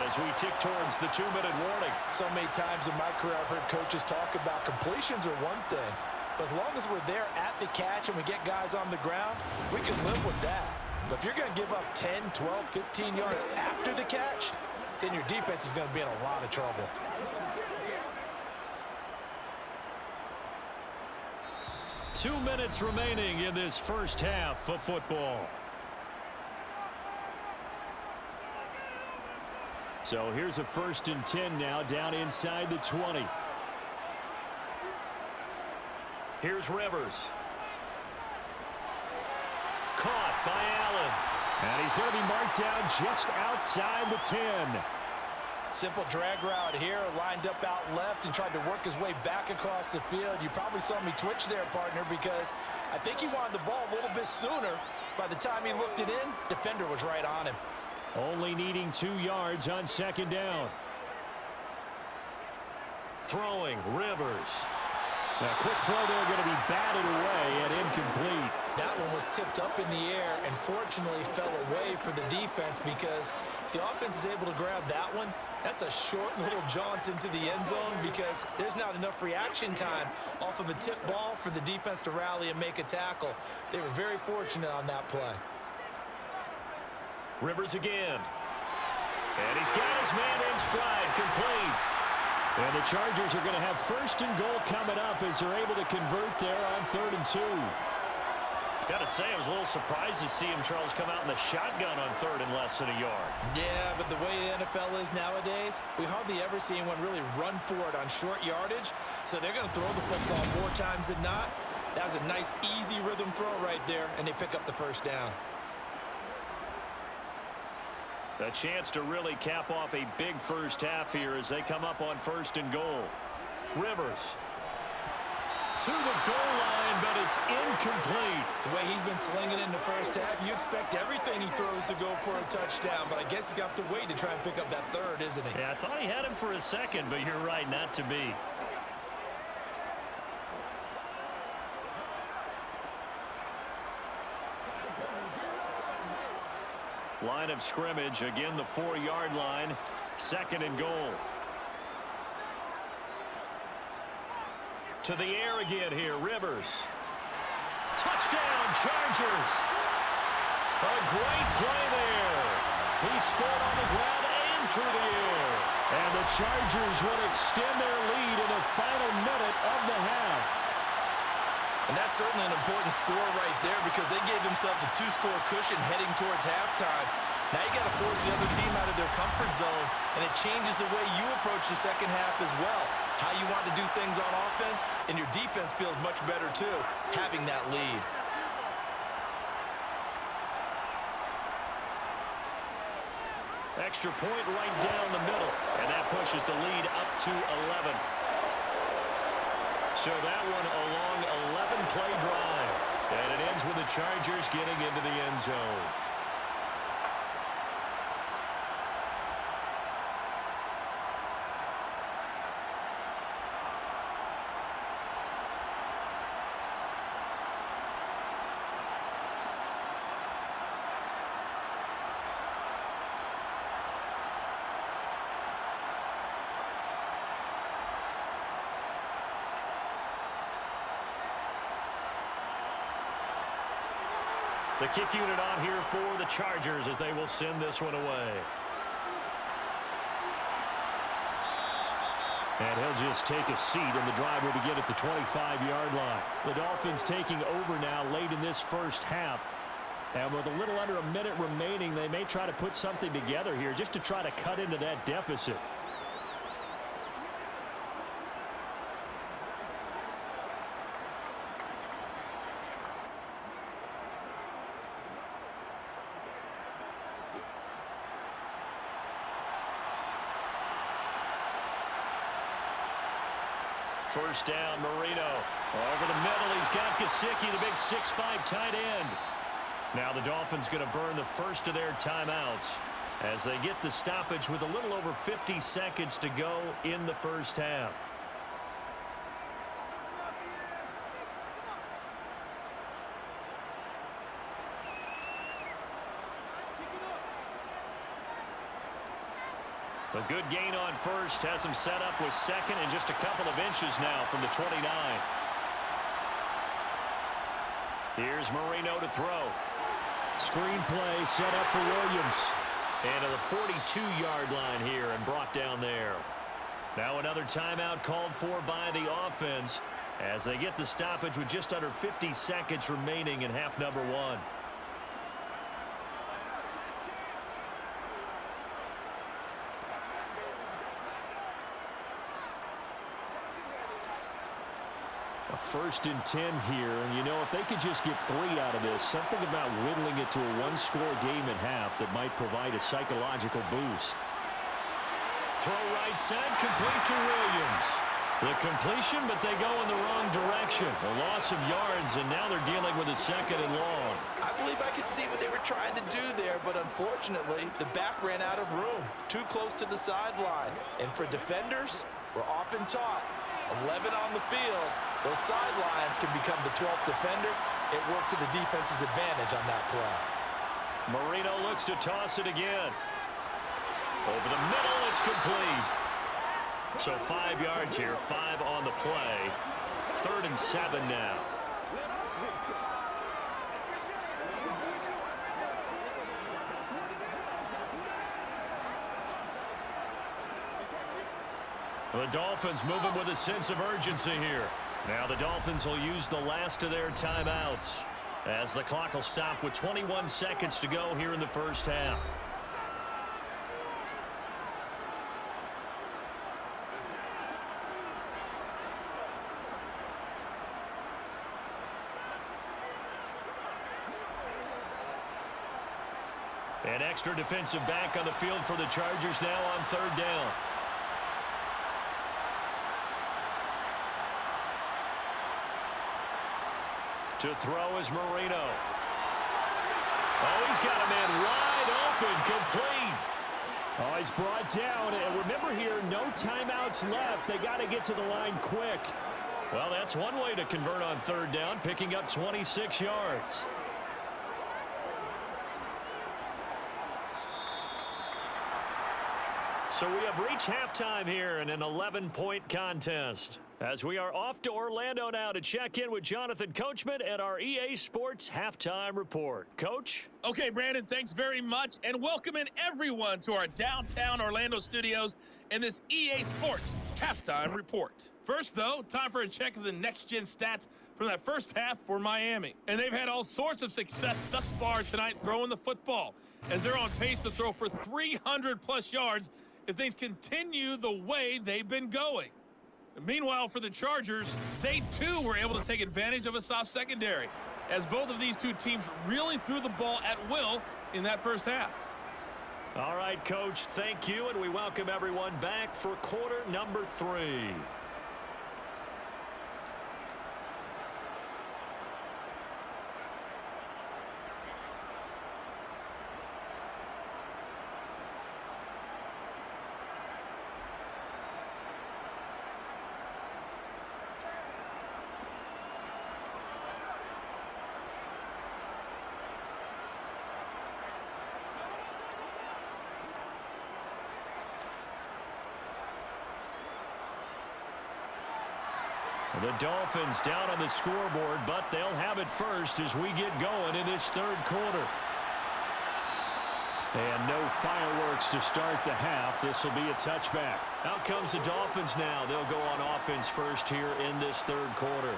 as we tick towards the 2-minute warning. So many times in my career I've heard coaches talk about completions are one thing, but as long as we're there at the catch and we get guys on the ground, we can live with that. But if you're going to give up 10, 12, 15 yards after the catch, then your defense is going to be in a lot of trouble. Two minutes remaining in this first half of football. So here's a 1st and 10 now down inside the 20. Here's Rivers. Caught by Allen. And he's going to be marked down just outside the 10. Simple drag route here, lined up out left and tried to work his way back across the field. You probably saw me twitch there, partner, because I think he wanted the ball a little bit sooner. By the time he looked it in, defender was right on him. Only needing 2 yards on 2nd down. Throwing, Rivers. A quick throw there, going to be batted away and incomplete. That one was tipped up in the air and fortunately fell away for the defense, because if the offense is able to grab that one, that's a short little jaunt into the end zone, because there's not enough reaction time off of a tip ball for the defense to rally and make a tackle. They were very fortunate on that play. Rivers again. And he's got his man in stride, complete. And the Chargers are going to have 1st and goal coming up as they're able to convert there on 3rd and 2. Got to say, I was a little surprised to see him, Charles, come out in the shotgun on 3rd and less than a yard. Yeah, but the way the NFL is nowadays, we hardly ever see anyone really run for it on short yardage. So they're going to throw the football more times than not. That was a nice, easy rhythm throw right there, and they pick up the first down. A chance to really cap off a big first half here as they come up on 1st and goal. Rivers to the goal line, but it's incomplete. The way he's been slinging in the first half, you expect everything he throws to go for a touchdown, but I guess he's got to wait to try and pick up that 3rd, isn't he? Yeah, I thought he had him for a second, but you're right, not to be. Line of scrimmage, again the 4-yard line, 2nd and goal. To the air again here, Rivers. Touchdown, Chargers. A great play there. He scored on the ground and through the air. And the Chargers will extend their lead in the final minute of the half. And that's certainly an important score right there, because they gave themselves a 2-score cushion heading towards halftime. Now you got to force the other team out of their comfort zone, and it changes the way you approach the second half as well. How you want to do things on offense, and your defense feels much better too, having that lead. Extra point right down the middle, and that pushes the lead up to 11. So that one a long 11-play drive. And it ends with the Chargers getting into the end zone. The kick unit on here for the Chargers as they will send this one away. And he'll just take a seat, and the drive will begin at the 25-yard line. The Dolphins taking over now late in this first half. And with a little under a minute remaining, they may try to put something together here just to try to cut into that deficit. First down, Marino. Over the middle, he's got Gesicki, the big 6'5" tight end. Now the Dolphins going to burn the first of their timeouts as they get the stoppage with a little over 50 seconds to go in the first half. A good gain on first has him set up with second and just a couple of inches now from the 29. Here's Marino to throw. Screenplay set up for Williams. And to the 42-yard line here and brought down there. Now another timeout called for by the offense as they get the stoppage with just under 50 seconds remaining in half number one. A 1st and 10 here, and you know, if they could just get 3 out of this, something about whittling it to a one-score game at half that might provide a psychological boost. Throw right side, complete to Williams. The completion, but they go in the wrong direction. A loss of yards, and now they're dealing with a 2nd and long. I believe I could see what they were trying to do there, but unfortunately, the back ran out of room. Too close to the sideline. And for defenders, we're often taught 11 on the field. Those sidelines can become the 12th defender. It worked to the defense's advantage on that play. Marino looks to toss it again. Over the middle, it's complete. So 5 yards here, 5 on the play. 3rd and 7 now. The Dolphins moving with a sense of urgency here. Now the Dolphins will use the last of their timeouts as the clock will stop with 21 seconds to go here in the first half. An extra defensive back on the field for the Chargers now on 3rd down. To throw is Marino. Oh, he's got a man wide open, complete. Oh, he's brought down. And remember here, no timeouts left. They got to get to the line quick. Well, that's one way to convert on 3rd down, picking up 26 yards. So we have reached halftime here in an 11-point contest. As we are off to Orlando now to check in with Jonathan Coachman at our EA Sports Halftime Report. Coach? Okay, Brandon, thanks very much, and welcome in everyone to our downtown Orlando studios and this EA Sports Halftime Report. First, though, time for a check of the next-gen stats from that first half for Miami. And they've had all sorts of success thus far tonight throwing the football, as they're on pace to throw for 300-plus yards if things continue the way they've been going. Meanwhile, for the Chargers, they too were able to take advantage of a soft secondary, as both of these two teams really threw the ball at will in that first half. All right, Coach, thank you, and we welcome everyone back for quarter number 3. The Dolphins down on the scoreboard, but they'll have it first as we get going in this third quarter. And no fireworks to start the half. This will be a touchback. Out comes the Dolphins now. They'll go on offense first here in this third quarter.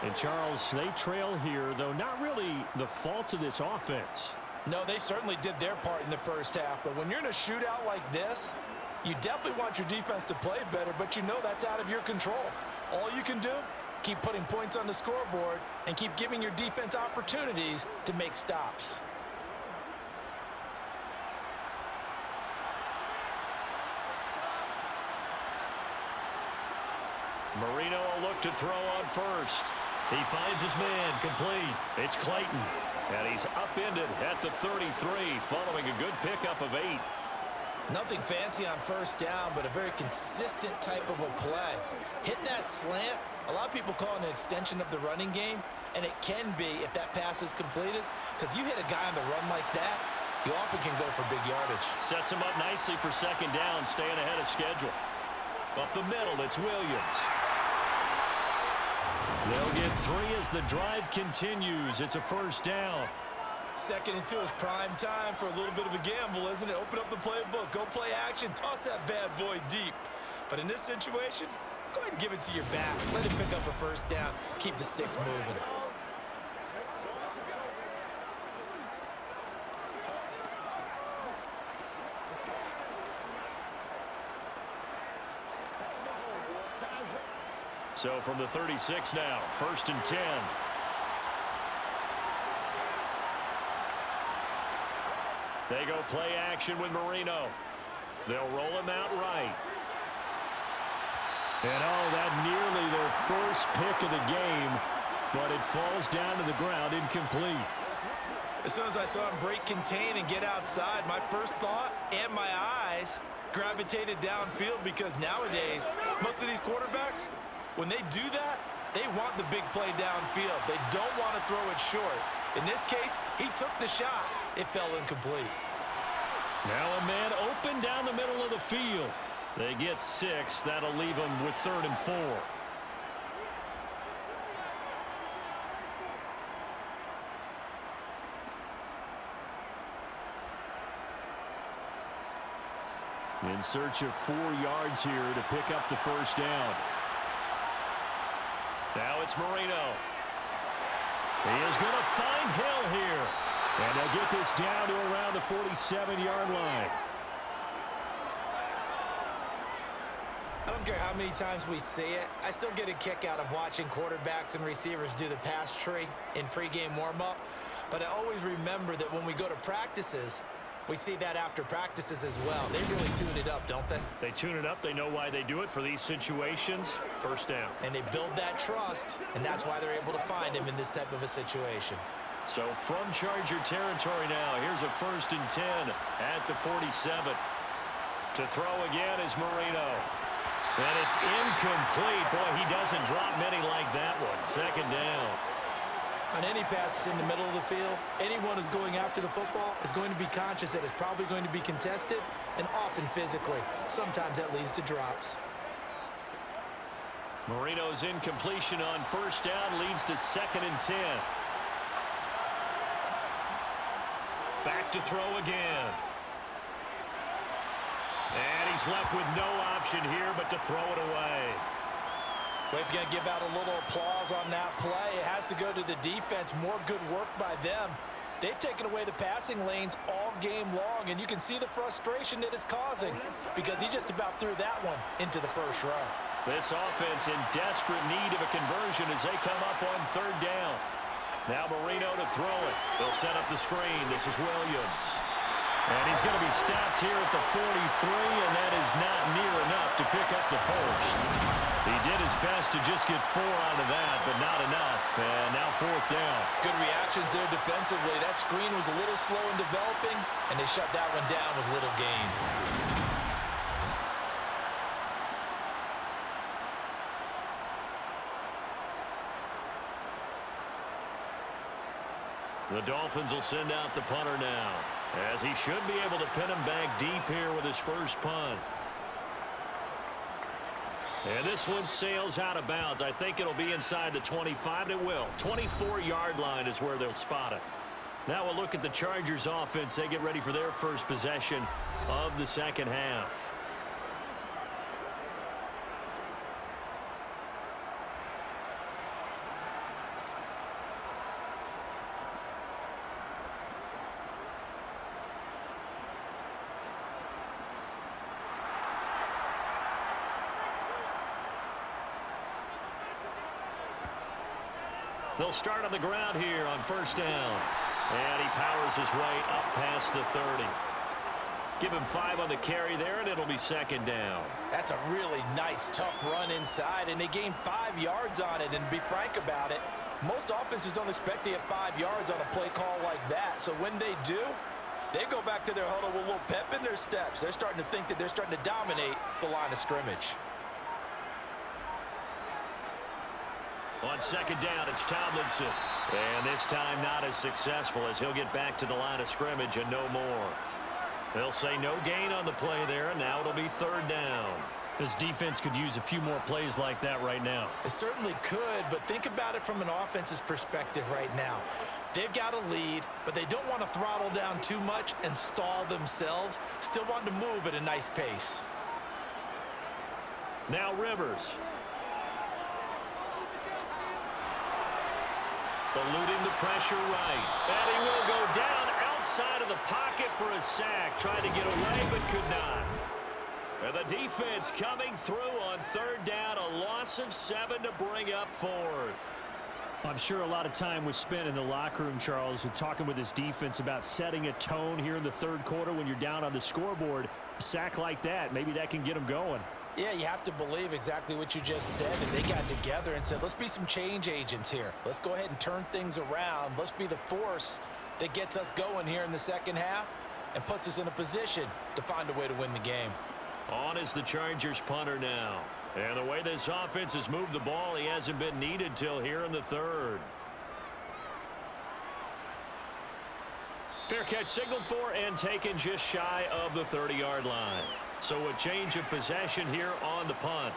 And Charles, they trail here, though not really the fault of this offense. No, they certainly did their part in the first half. But when you're in a shootout like this, you definitely want your defense to play better, but you know that's out of your control. All you can do, keep putting points on the scoreboard and keep giving your defense opportunities to make stops. Marino will look to throw on first. He finds his man complete. It's Clayton. And he's upended at the 33 following a good pickup of 8. Nothing fancy on first down, but a very consistent type of a play. Hit that slant. A lot of people call it an extension of the running game, and it can be if that pass is completed, because you hit a guy on the run like that, you often can go for big yardage. Sets him up nicely for second down, staying ahead of schedule. Up the middle, it's Williams. They'll get 3 as the drive continues. It's a first down. Second and 2 is prime time for a little bit of a gamble, isn't it? Open up the playbook, go play action, toss that bad boy deep. But in this situation, go ahead and give it to your back. Let him pick up a first down. Keep the sticks moving. So from the 36 now, first and 10. They go play action with Marino. They'll roll him out right. And that nearly their first pick of the game, but it falls down to the ground incomplete. As soon as I saw him break contain and get outside, my first thought and my eyes gravitated downfield, because nowadays, most of these quarterbacks, when they do that, they want the big play downfield. They don't want to throw it short. In this case, he took the shot. It fell incomplete. Now a man open down the middle of the field. They get 6. That'll leave them with 3rd and 4. In search of 4 yards here to pick up the first down. Now it's Marino. He is going to find Hill here. And they'll get this down to around the 47-yard line. I don't care how many times we see it. I still get a kick out of watching quarterbacks and receivers do the pass tree in pregame warm-up. But I always remember that when we go to practices, we see that after practices as well. They really tune it up, don't they? They tune it up. They know why they do it for these situations. First down. And they build that trust, and that's why they're able to find him in this type of a situation. So from Charger territory now, here's a first and 10 at the 47. To throw again is Marino. And it's incomplete. Boy, he doesn't drop many like that one. Second down. On any passes in the middle of the field, anyone who's going after the football is going to be conscious that it's probably going to be contested, and often physically. Sometimes that leads to drops. Marino's incompletion on first down leads to 2nd and 10. Back to throw again. And he's left with no option here but to throw it away. Well, if you're going to give out a little applause on that play, it has to go to the defense. More good work by them. They've taken away the passing lanes all game long, and you can see the frustration that it's causing, because he just about threw that one into the first row. This offense in desperate need of a conversion as they come up on 3rd down. Now Marino to throw it. They'll set up the screen. This is Williams. And he's going to be stopped here at the 43, and that is not near enough to pick up the first. He did his best to just get 4 out of that, but not enough. And now 4th down. Good reactions there defensively. That screen was a little slow in developing, and they shut that one down with little gain. The Dolphins will send out the punter now, as he should be able to pin him back deep here with his first punt. And this one sails out of bounds. I think it'll be inside the 25. It will. 24-yard line is where they'll spot it. Now we'll look at the Chargers offense. They get ready for their first possession of the second half. They'll start on the ground here on first down. And he powers his way up past the 30. Give him 5 on the carry there, and it'll be second down. That's a really nice, tough run inside, and they gained 5 yards on it. And to be frank about it, most offenses don't expect to get 5 yards on a play call like that. So when they do, they go back to their huddle with a little pep in their steps. They're starting to think that they're starting to dominate the line of scrimmage. On second down, it's Tomlinson. And this time not as successful as he'll get back to the line of scrimmage and no more. They'll say no gain on the play there, and now it'll be third down. This defense could use a few more plays like that right now. It certainly could, but think about it from an offense's perspective right now. They've got a lead, but they don't want to throttle down too much and stall themselves. Still want to move at a nice pace. Now Rivers. Eluding the pressure right. And he will go down outside of the pocket for a sack. Tried to get away but could not. And the defense coming through on third down. A loss of 7 to bring up fourth. I'm sure a lot of time was spent in the locker room, Charles, with talking with this defense about setting a tone here in the third quarter when you're down on the scoreboard. A sack like that, maybe that can get them going. Yeah, you have to believe exactly what you just said. And they got together and said, let's be some change agents here. Let's go ahead and turn things around. Let's be the force that gets us going here in the second half and puts us in a position to find a way to win the game. On is the Chargers punter now. And the way this offense has moved the ball, he hasn't been needed till here in the third. Fair catch signaled for and taken just shy of the 30-yard line. So a change of possession here on the punt.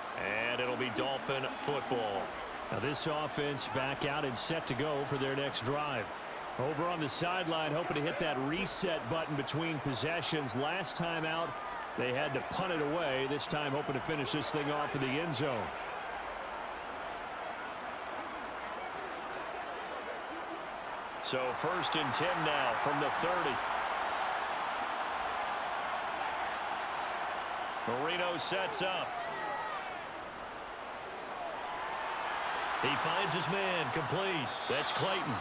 And it'll be Dolphin football. Now this offense back out and set to go for their next drive. Over on the sideline, hoping to hit that reset button between possessions. Last time out, they had to punt it away. This time hoping to finish this thing off in the end zone. So first and 10 now from the 30. Marino sets up. He finds his man complete. That's Clayton.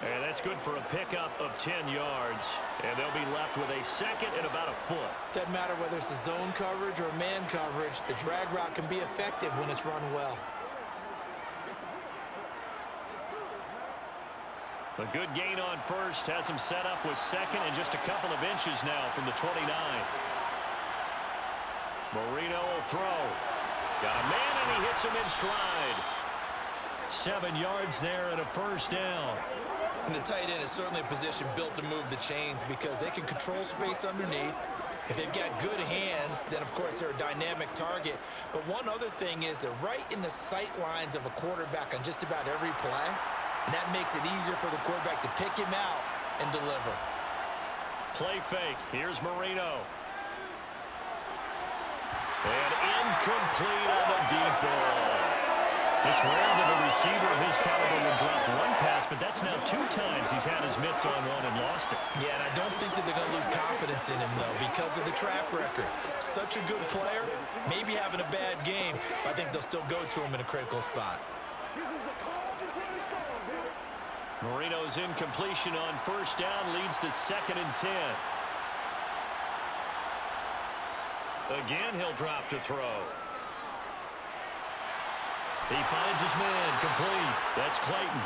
And that's good for a pickup of 10 yards. And they'll be left with a second and about a foot. Doesn't matter whether it's a zone coverage or a man coverage. The drag route can be effective when it's run well. A good gain on first has him set up with second and just a couple of inches now from the 29. Marino will throw. Got a man and he hits him in stride. 7 yards there and a first down. And the tight end is certainly a position built to move the chains because they can control space underneath. If they've got good hands, then of course they're a dynamic target. But one other thing is they're right in the sight lines of a quarterback on just about every play. And that makes it easier for the quarterback to pick him out and deliver. Play fake. Here's Marino. And incomplete on the deep ball. It's rare that a receiver of his caliber will drop one pass, but that's now 2 times he's had his mitts on one and lost it. Yeah, and I don't think that they're going to lose confidence in him, though, because of the track record. Such a good player, maybe having a bad game, but I think they'll still go to him in a critical spot. Marino's incompletion on first down leads to second and 10. Again, he'll drop to throw. He finds his man complete. That's Clayton.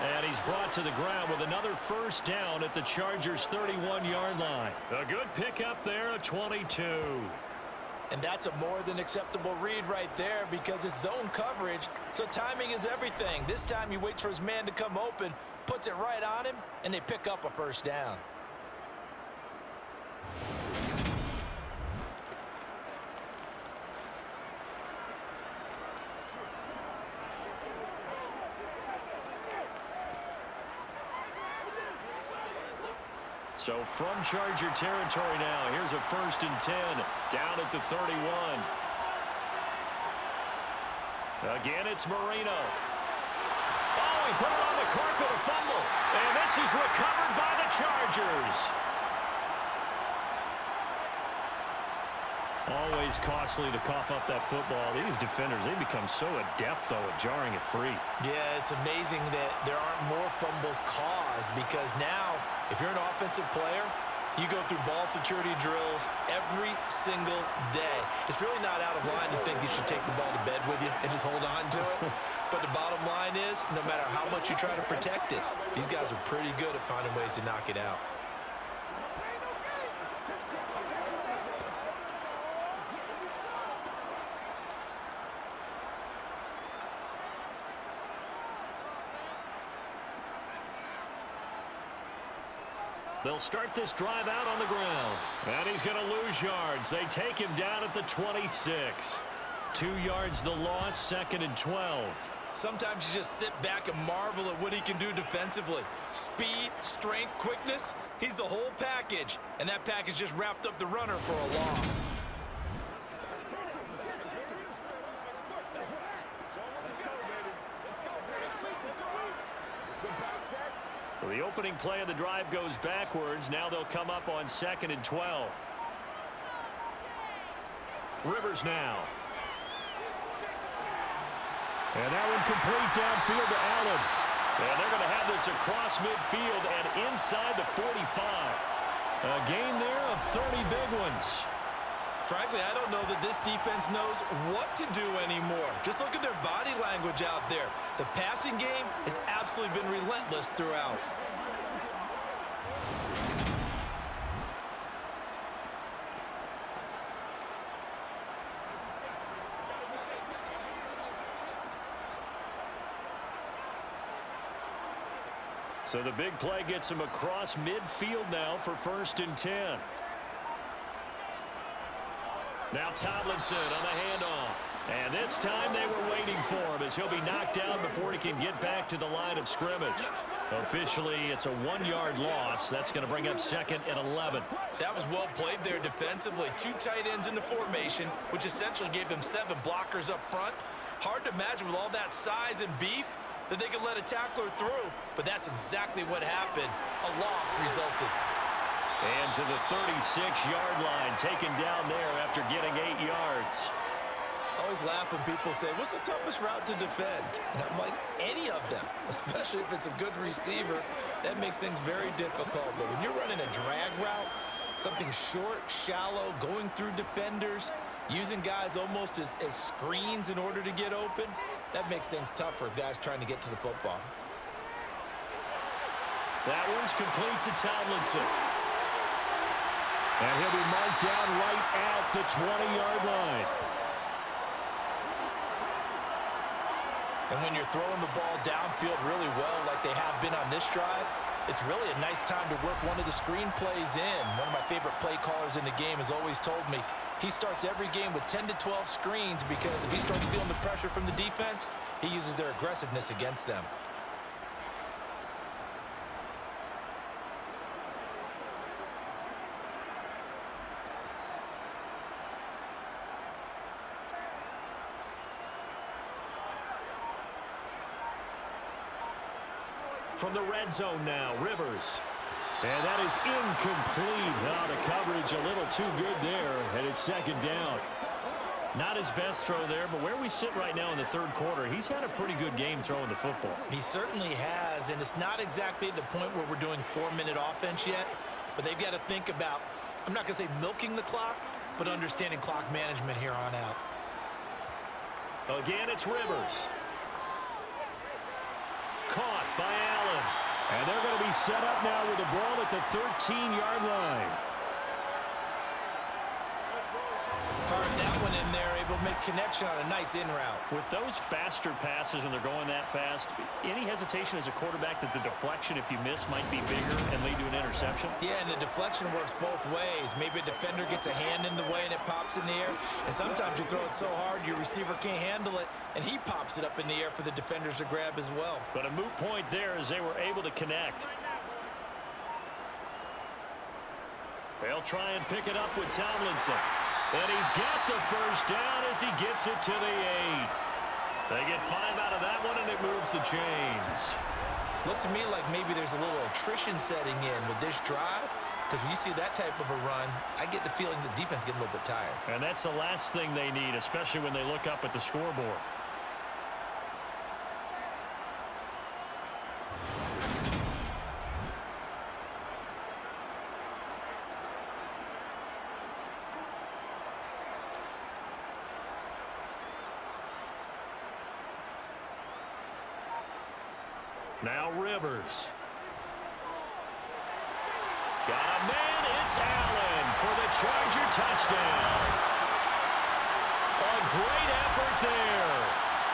And he's brought to the ground with another first down at the Chargers' 31-yard line. A good pickup there, a 22. And that's a more than acceptable read right there because it's zone coverage, so timing is everything. This time he waits for his man to come open, puts it right on him, and they pick up a first down. So from Charger territory now, here's a 1st and 10 down at the 31. Again, it's Marino. Oh, he put it on the carpet, a fumble. And this is recovered by the Chargers. Always costly to cough up that football. These defenders, they become so adept, though, at jarring it free. Yeah, it's amazing that there aren't more fumbles caused because now, if you're an offensive player, you go through ball security drills every single day. It's really not out of line to think you should take the ball to bed with you and just hold on to it. But the bottom line is, no matter how much you try to protect it, these guys are pretty good at finding ways to knock it out. They'll start this drive out on the ground. And he's going to lose yards. They take him down at the 26. 2 yards the loss, 2nd and 12. Sometimes you just sit back and marvel at what he can do defensively. Speed, strength, quickness, he's the whole package. And that package just wrapped up the runner for a loss. So the opening play of the drive goes backwards. Now they'll come up on 2nd and 12. Rivers now. And that one complete downfield to Allen. And they're going to have this across midfield and inside the 45. A gain there of 30 big ones. Frankly, I don't know that this defense knows what to do anymore. Just look at their body language out there. The passing game has absolutely been relentless throughout. So the big play gets him across midfield now for 1st and 10. Now Tomlinson on the handoff. And this time they were waiting for him as he'll be knocked down before he can get back to the line of scrimmage. Officially, it's a 1-yard loss. That's going to bring up 2nd and 11. That was well played there defensively. 2 tight ends in the formation, which essentially gave them 7 blockers up front. Hard to imagine with all that size and beef that they could let a tackler through, but that's exactly what happened. A loss resulted. And to the 36-yard line, taken down there after getting 8 yards. I always laugh when people say, what's the toughest route to defend? And I'm like, any of them, especially if it's a good receiver. That makes things very difficult. But when you're running a drag route, something short, shallow, going through defenders, using guys almost as screens in order to get open, that makes things tougher for guys trying to get to the football. That one's complete to Tomlinson. And he'll be marked down right at the 20-yard line. And when you're throwing the ball downfield really well like they have been on this drive, it's really a nice time to work one of the screen plays in. One of my favorite play callers in the game has always told me he starts every game with 10 to 12 screens because if he starts feeling the pressure from the defense, he uses their aggressiveness against them. From the red zone now, Rivers. And that is incomplete. Now the coverage a little too good there, and it's 2nd down. Not his best throw there, but where we sit right now in the 3rd quarter, he's had a pretty good game throwing the football. He certainly has, and it's not exactly at the point where we're doing 4-minute offense yet, but they've got to think about, I'm not going to say milking the clock, but understanding clock management here on out. Again, it's Rivers. Caught by Allen. And they're going to be set up now with the ball at the 13-yard line. Fired that one in there, able to make connection on a nice in route. With those faster passes and they're going that fast, any hesitation as a quarterback that the deflection, if you miss, might be bigger and lead to an interception? Yeah, and the deflection works both ways. Maybe a defender gets a hand in the way and it pops in the air. And sometimes you throw it so hard your receiver can't handle it, and he pops it up in the air for the defenders to grab as well. But a moot point there as they were able to connect. They'll try and pick it up with Tomlinson. And he's got the first down as he gets it to the 8. They get 5 out of that one, and it moves the chains. Looks to me like maybe there's a little attrition setting in with this drive, because when you see that type of a run, I get the feeling the defense getting a little bit tired. And that's the last thing they need, especially when they look up at the scoreboard. Now Rivers. Got a man, it's Allen for the Charger touchdown. A great effort there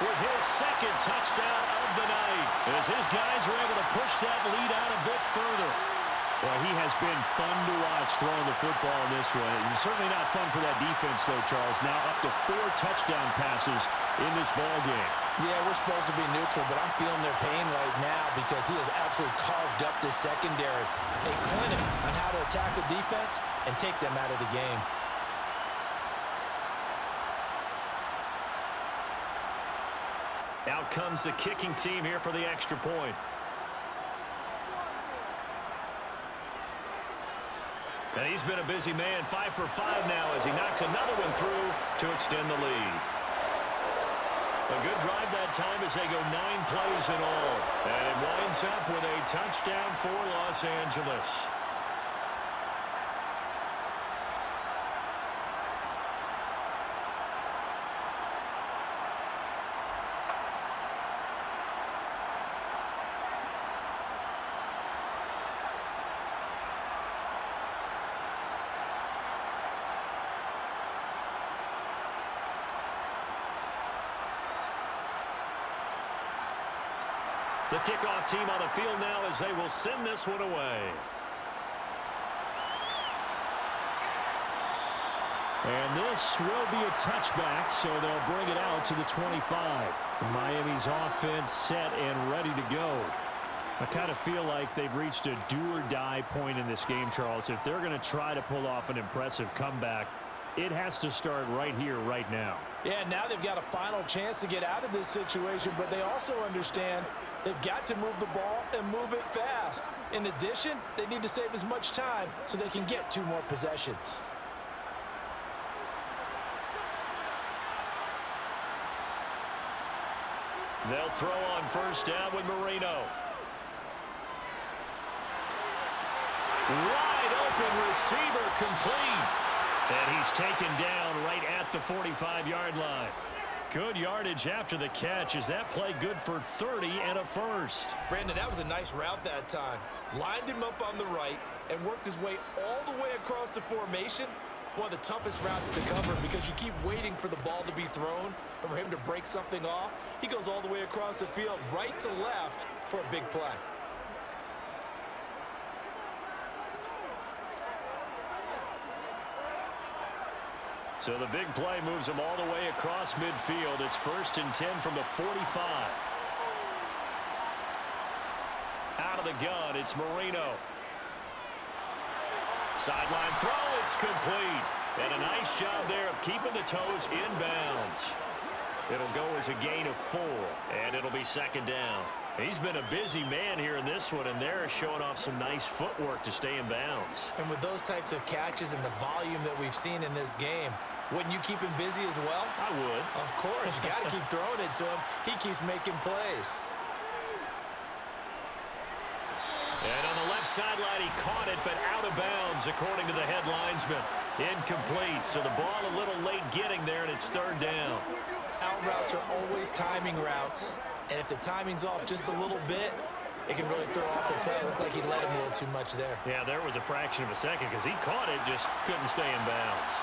with his second touchdown of the night as his guys are able to push that lead out a bit further. Well, he has been fun to watch throwing the football in this one. It's certainly not fun for that defense, though, Charles. Now up to 4 touchdown passes in this ball game. Yeah, we're supposed to be neutral, but I'm feeling their pain right now because he has absolutely carved up this secondary. A clinic on how to attack the defense and take them out of the game. Out comes the kicking team here for the extra point. And he's been a busy man, 5 for 5 now as he knocks another one through to extend the lead. A good drive that time as they go 9 plays in all. And it winds up with a touchdown for Los Angeles. The kickoff team on the field now as they will send this one away. And this will be a touchback, so they'll bring it out to the 25. Miami's offense set and ready to go. I kind of feel like they've reached a do-or-die point in this game, Charles. If they're going to try to pull off an impressive comeback, it has to start right here, right now. Yeah, now they've got a final chance to get out of this situation, but they also understand they've got to move the ball and move it fast. In addition, they need to save as much time so they can get 2 more possessions. They'll throw on first down with Marino. Wide open receiver complete. And he's taken down right at the 45-yard line. Good yardage after the catch. Is that play good for 30 and a first? Brandon, that was a nice route that time. Lined him up on the right and worked his way all the way across the formation. One of the toughest routes to cover because you keep waiting for the ball to be thrown or for him to break something off. He goes all the way across the field, right to left, for a big play. So the big play moves him all the way across midfield. It's 1st and 10 from the 45. Out of the gun, it's Marino. Sideline throw, it's complete. And a nice job there of keeping the toes in bounds. It'll go as a gain of 4, and it'll be 2nd down. He's been a busy man here in this one, and they're showing off some nice footwork to stay in bounds. And with those types of catches and the volume that we've seen in this game, wouldn't you keep him busy as well? I would. Of course. You got to keep throwing it to him. He keeps making plays. And on the left sideline, he caught it, but out of bounds, according to the head linesman. Incomplete, so the ball a little late getting there, and it's 3rd down. Out routes are always timing routes. And if the timing's off just a little bit, it can really throw off the play. It looked like he let him a little too much there. Yeah, there was a fraction of a second because he caught it, just couldn't stay in bounds.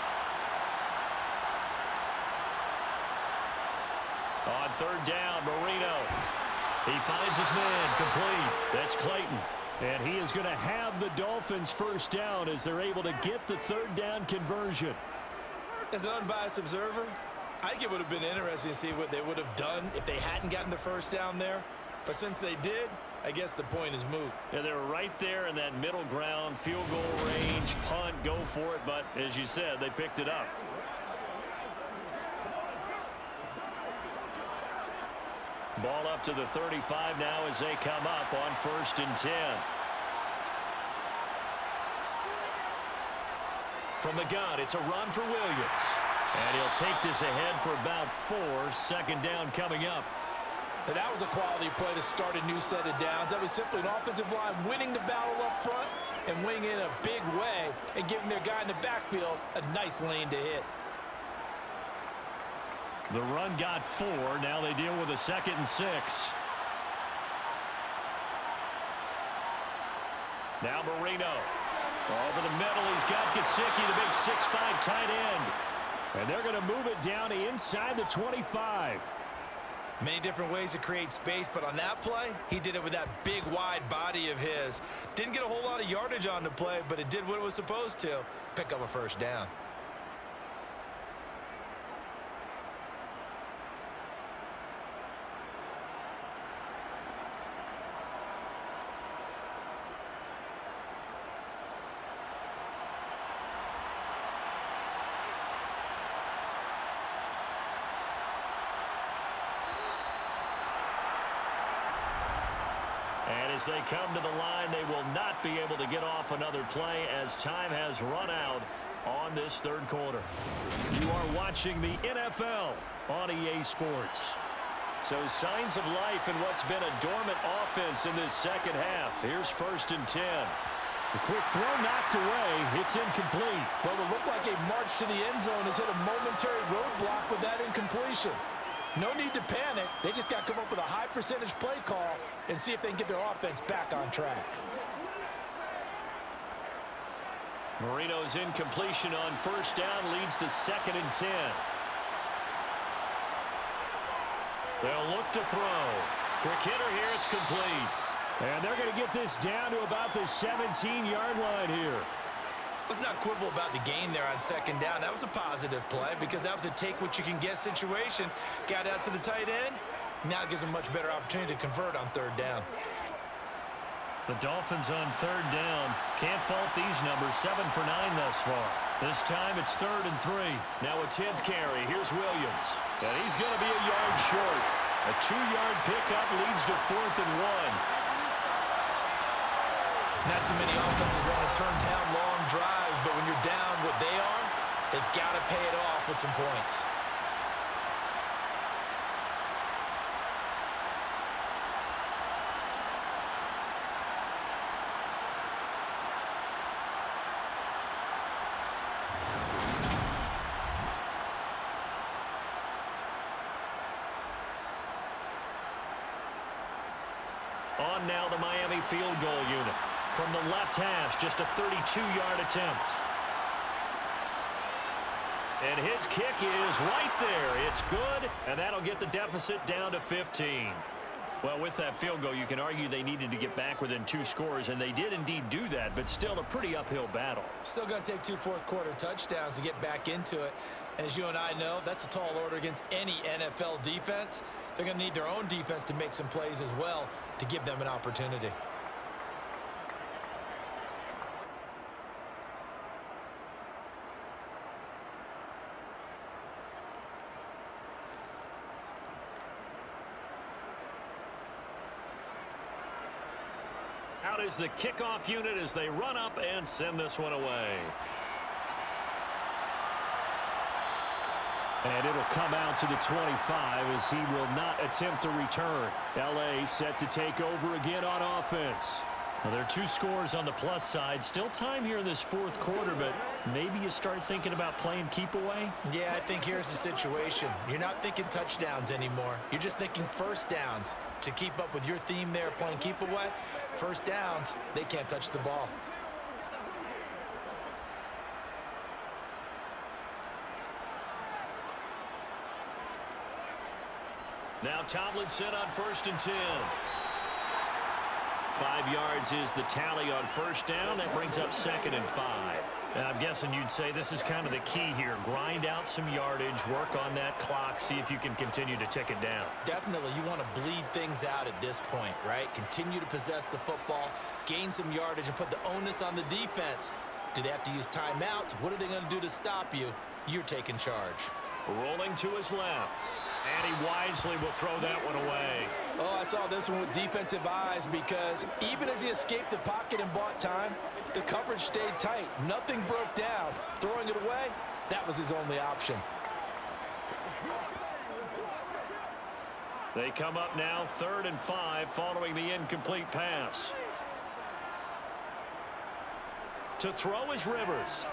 On 3rd down, Marino. He finds his man, complete. That's Clayton. And he is going to have the Dolphins first down as they're able to get the 3rd down conversion. As an unbiased observer, I think it would have been interesting to see what they would have done if they hadn't gotten the first down there. But since they did, I guess the point is moot. Yeah, they were right there in that middle ground, field goal range, punt, go for it. But as you said, they picked it up. Ball up to the 35 now as they come up on 1st and 10. From the gun, it's a run for Williams. And he'll take this ahead for about 4. 2nd down coming up. And that was a quality play to start a new set of downs. That was simply an offensive line winning the battle up front and winning in a big way and giving their guy in the backfield a nice lane to hit. The run got 4. Now they deal with a 2nd and 6. Now Marino. Over the middle, he's got Gesicki, the big 6'5" tight end. And they're going to move it down to inside the 25. Many different ways to create space, but on that play, he did it with that big, wide body of his. Didn't get a whole lot of yardage on the play, but it did what it was supposed to. Pick up a 1st down. And as they come to the line, they will not be able to get off another play as time has run out on this 3rd quarter. You are watching the NFL on EA Sports. So signs of life in what's been a dormant offense in this 2nd half. Here's 1st and 10. A quick throw knocked away. It's incomplete. Well, it looked like a march to the end zone has hit a momentary roadblock with that incompletion. No need to panic. They just got to come up with a high percentage play call and see if they can get their offense back on track. Marino's incompletion on 1st down leads to 2nd and 10. They'll look to throw. Quick hitter here. It's complete. And they're going to get this down to about the 17-yard line here. Let's not quibble about the gain there on 2nd down. That was a positive play because that was a take-what-you-can-get situation. Got out to the tight end. Now it gives them a much better opportunity to convert on 3rd down. The Dolphins on 3rd down. Can't fault these numbers. 7 for 9 thus far. This time it's 3rd and 3. Now a 10th carry. Here's Williams. And he's going to be a yard short. A 2-yard pickup leads to 4th and 1. Not too many offenses want to turn down long drives, but when you're down what they are, they've got to pay it off with some points. On now the Miami field goal unit. From the left hash, just a 32-yard attempt. And his kick is right there. It's good, and that'll get the deficit down to 15. Well, with that field goal, you can argue they needed to get back within 2 scores, and they did indeed do that, but still a pretty uphill battle. Still going to take 2 fourth-quarter touchdowns to get back into it. And as you and I know, that's a tall order against any NFL defense. They're going to need their own defense to make some plays as well to give them an opportunity. Out is the kickoff unit as they run up and send this one away. And it'll come out to the 25 as he will not attempt to return. L.A. set to take over again on offense. Well, there are 2 scores on the plus side. Still time here in this 4th quarter, but maybe you start thinking about playing keep away? Yeah, I think here's the situation. You're not thinking touchdowns anymore. You're just thinking 1st downs. To keep up with your theme there, playing keep away, 1st downs, they can't touch the ball. Now Tomlinson on 1st and 10. 5 yards is the tally on 1st down. That brings up 2nd and 5. And I'm guessing you'd say this is kind of the key here. Grind out some yardage, work on that clock, see if you can continue to tick it down. Definitely, you want to bleed things out at this point, right? Continue to possess the football, gain some yardage, and put the onus on the defense. Do they have to use timeouts? What are they going to do to stop you? You're taking charge. Rolling to his left. And he wisely will throw that one away. Oh, I saw this one with defensive eyes because even as he escaped the pocket and bought time, the coverage stayed tight. Nothing broke down. Throwing it away, that was his only option. They come up now 3rd and 5 following the incomplete pass. To throw is Rivers.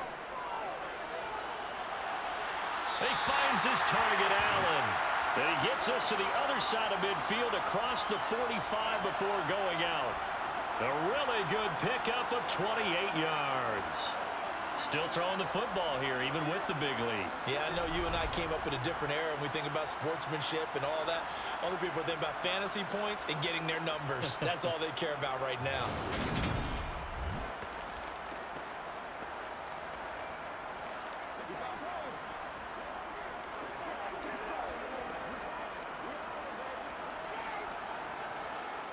He finds his target, Allen. And he gets us to the other side of midfield across the 45 before going out. A really good pickup of 28 yards. Still throwing the football here, even with the big lead. Yeah, I know you and I came up in a different era, and we think about sportsmanship and all that. Other people think about fantasy points and getting their numbers. That's all they care about right now.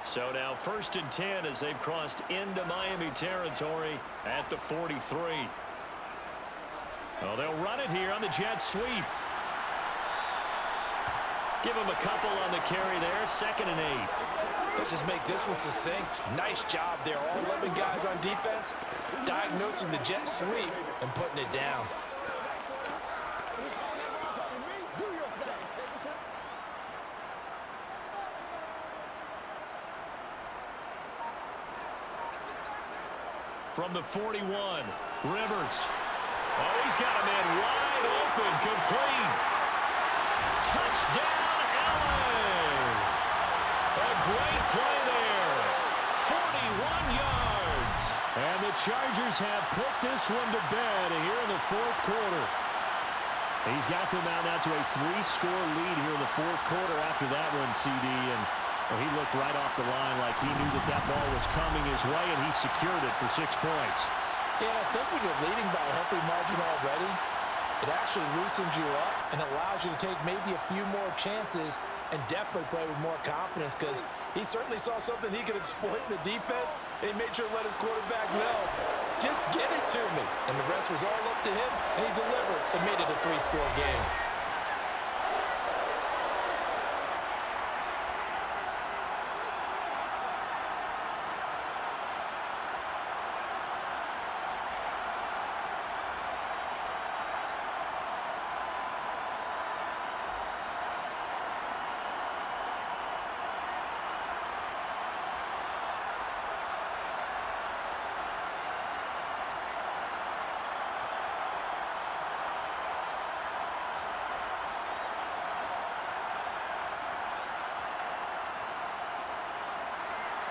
So now 1st and 10 as they've crossed into Miami territory at the 43. Oh, they'll run it here on the jet sweep. Give him a couple on the carry there. 2nd and 8. Let's just make this one succinct. Nice job there. All 11 guys on defense diagnosing the jet sweep and putting it down. From the 41, Rivers. Oh, he's got a man wide open, complete. Touchdown, Allen. A great play there. 41 yards. And the Chargers have put this one to bed here in the 4th quarter. He's got them out now to a 3-score lead here in the 4th quarter after that one, CD. And well, he looked right off the line like he knew that that ball was coming his way, and he secured it for 6 points. Yeah, I think when you're leading by a healthy margin already, it actually loosens you up and allows you to take maybe a few more chances and definitely play with more confidence because he certainly saw something he could exploit in the defense, and he made sure to let his quarterback know, just get it to me. And the rest was all up to him, and he delivered and made it a 3-score game.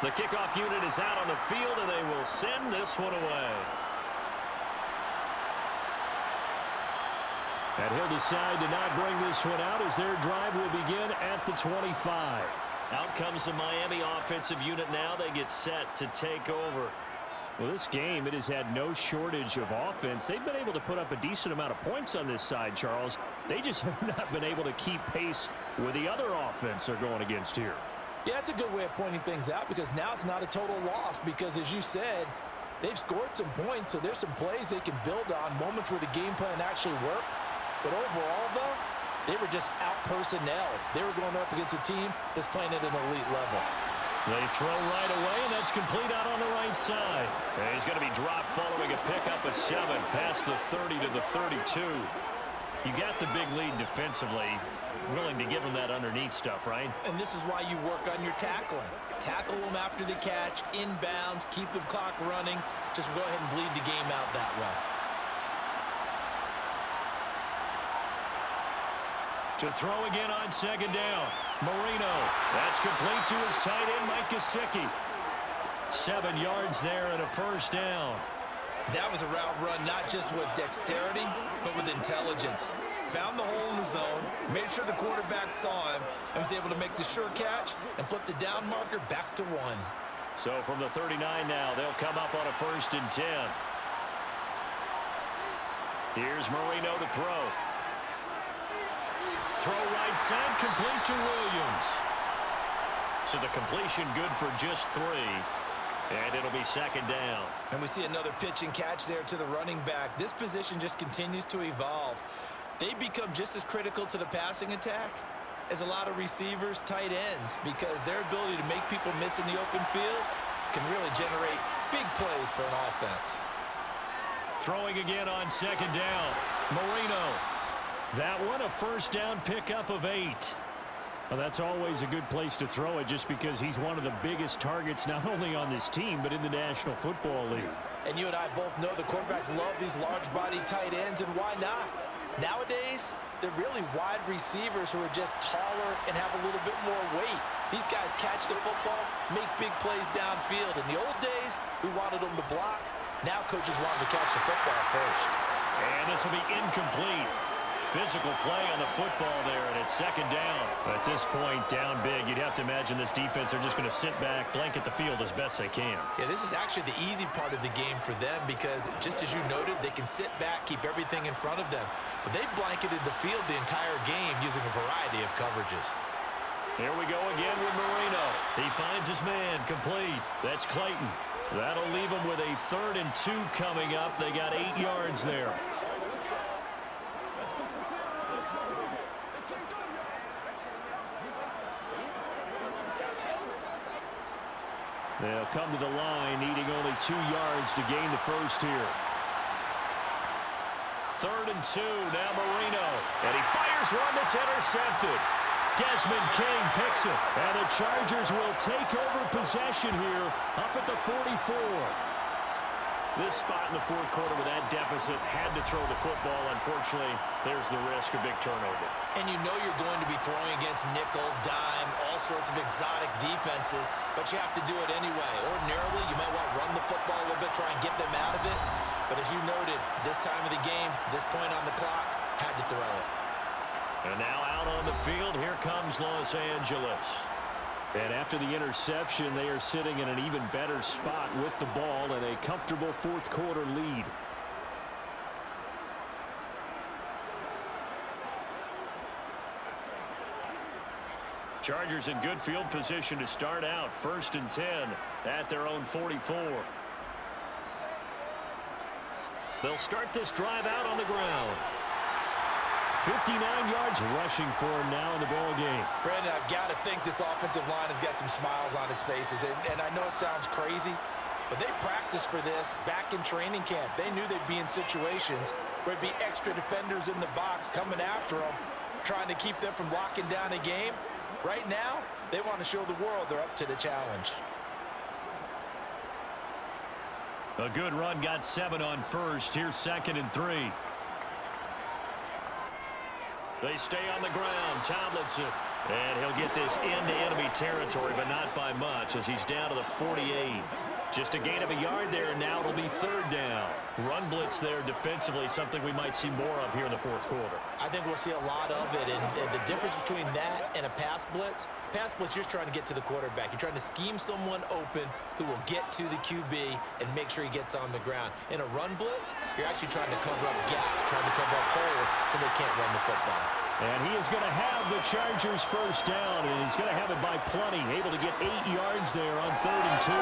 The kickoff unit is out on the field, and they will send this one away. And he'll decide to not bring this one out as their drive will begin at the 25. Out comes the Miami offensive unit now. They get set to take over. Well, this game, it has had no shortage of offense. They've been able to put up a decent amount of points on this side, Charles. They just have not been able to keep pace with the other offense they're going against here. Yeah, that's a good way of pointing things out because now it's not a total loss because, as you said, they've scored some points, so there's some plays they can build on, moments where the game plan actually worked. But overall, though, they were just out-personnel. They were going up against a team that's playing at an elite level. They throw right away, and that's complete out on the right side. And he's going to be dropped following a pickup of 7 past the 30 to the 32. You got the big lead defensively, willing to give them that underneath stuff, right? And this is why you work on your tackling. Tackle them after the catch, inbounds, keep the clock running. Just go ahead and bleed the game out that way. To throw again on 2nd down. Marino. That's complete to his tight end, Mike Gesicki. 7 yards there and a 1st down. That was a route run not just with dexterity, but with intelligence. Found the hole in the zone, made sure the quarterback saw him, and was able to make the sure catch and flip the down marker back to 1. So from the 39 now, they'll come up on a 1st and 10. Here's Marino to throw. Throw right side, complete to Williams. So the completion good for just 3. And it'll be second down. And we see another pitch and catch there to the running back. This position just continues to evolve. They become just as critical to the passing attack as a lot of receivers, tight ends, because their ability to make people miss in the open field can really generate big plays for an offense. Throwing again on second down. Marino. That one a first down pickup of 8. Well, that's always a good place to throw it just because he's one of the biggest targets not only on this team but in the National Football League. And you and I both know the quarterbacks love these large-body tight ends, and why not? Nowadays, they're really wide receivers who are just taller and have a little bit more weight. These guys catch the football, make big plays downfield. In the old days, we wanted them to block. Now coaches want them to catch the football first. And this will be incomplete. Physical play on the football there, and it's second down. At this point, down big, you'd have to imagine this defense are just going to sit back, blanket the field as best they can. Yeah, this is actually the easy part of the game for them because, just as you noted, they can sit back, keep everything in front of them. But they've blanketed the field the entire game using a variety of coverages. Here we go again with Marino. He finds his man, complete. That's Clayton. That'll leave him with a 3rd and 2 coming up. They got 8 yards there. They'll come to the line, needing only 2 yards to gain the first here. 3rd and 2, now Marino. And he fires one that's intercepted. Desmond King picks it. And the Chargers will take over possession here up at the 44. This spot in the 4th quarter with that deficit had to throw the football. Unfortunately, there's the risk of big turnover. And you know you're going to be throwing against nickel, dime, all sorts of exotic defenses, but you have to do it anyway. Ordinarily, you might want to run the football a little bit, try and get them out of it. But as you noted, this time of the game, this point on the clock, had to throw it. And now out on the field, here comes Los Angeles. And after the interception, they are sitting in an even better spot with the ball and a comfortable 4th quarter lead. Chargers in good field position to start out. 1st and 10 at their own 44. They'll start this drive out on the ground. 59 yards rushing for him now in the ball game. Brandon, I've got to think this offensive line has got some smiles on its faces. And I know it sounds crazy, but they practiced for this back in training camp. They knew they'd be in situations where it'd be extra defenders in the box coming after them, trying to keep them from locking down a game. Right now, they want to show the world they're up to the challenge. A good run, got 7 on first. Here's 2nd and 3. They stay on the ground. Tomlinson. And he'll get this into enemy territory, but not by much as he's down to the 48. Just a gain of a yard there, and now it'll be 3rd down. Run blitz there defensively, something we might see more of here in the 4th quarter. I think we'll see a lot of it, and the difference between that and a pass blitz, you're just trying to get to the quarterback. You're trying to scheme someone open who will get to the QB and make sure he gets on the ground. In a run blitz, you're actually trying to cover up gaps, trying to cover up holes so they can't run the football. And he is going to have the Chargers first down, and he's going to have it by plenty. Able to get 8 yards there on 3rd and 2.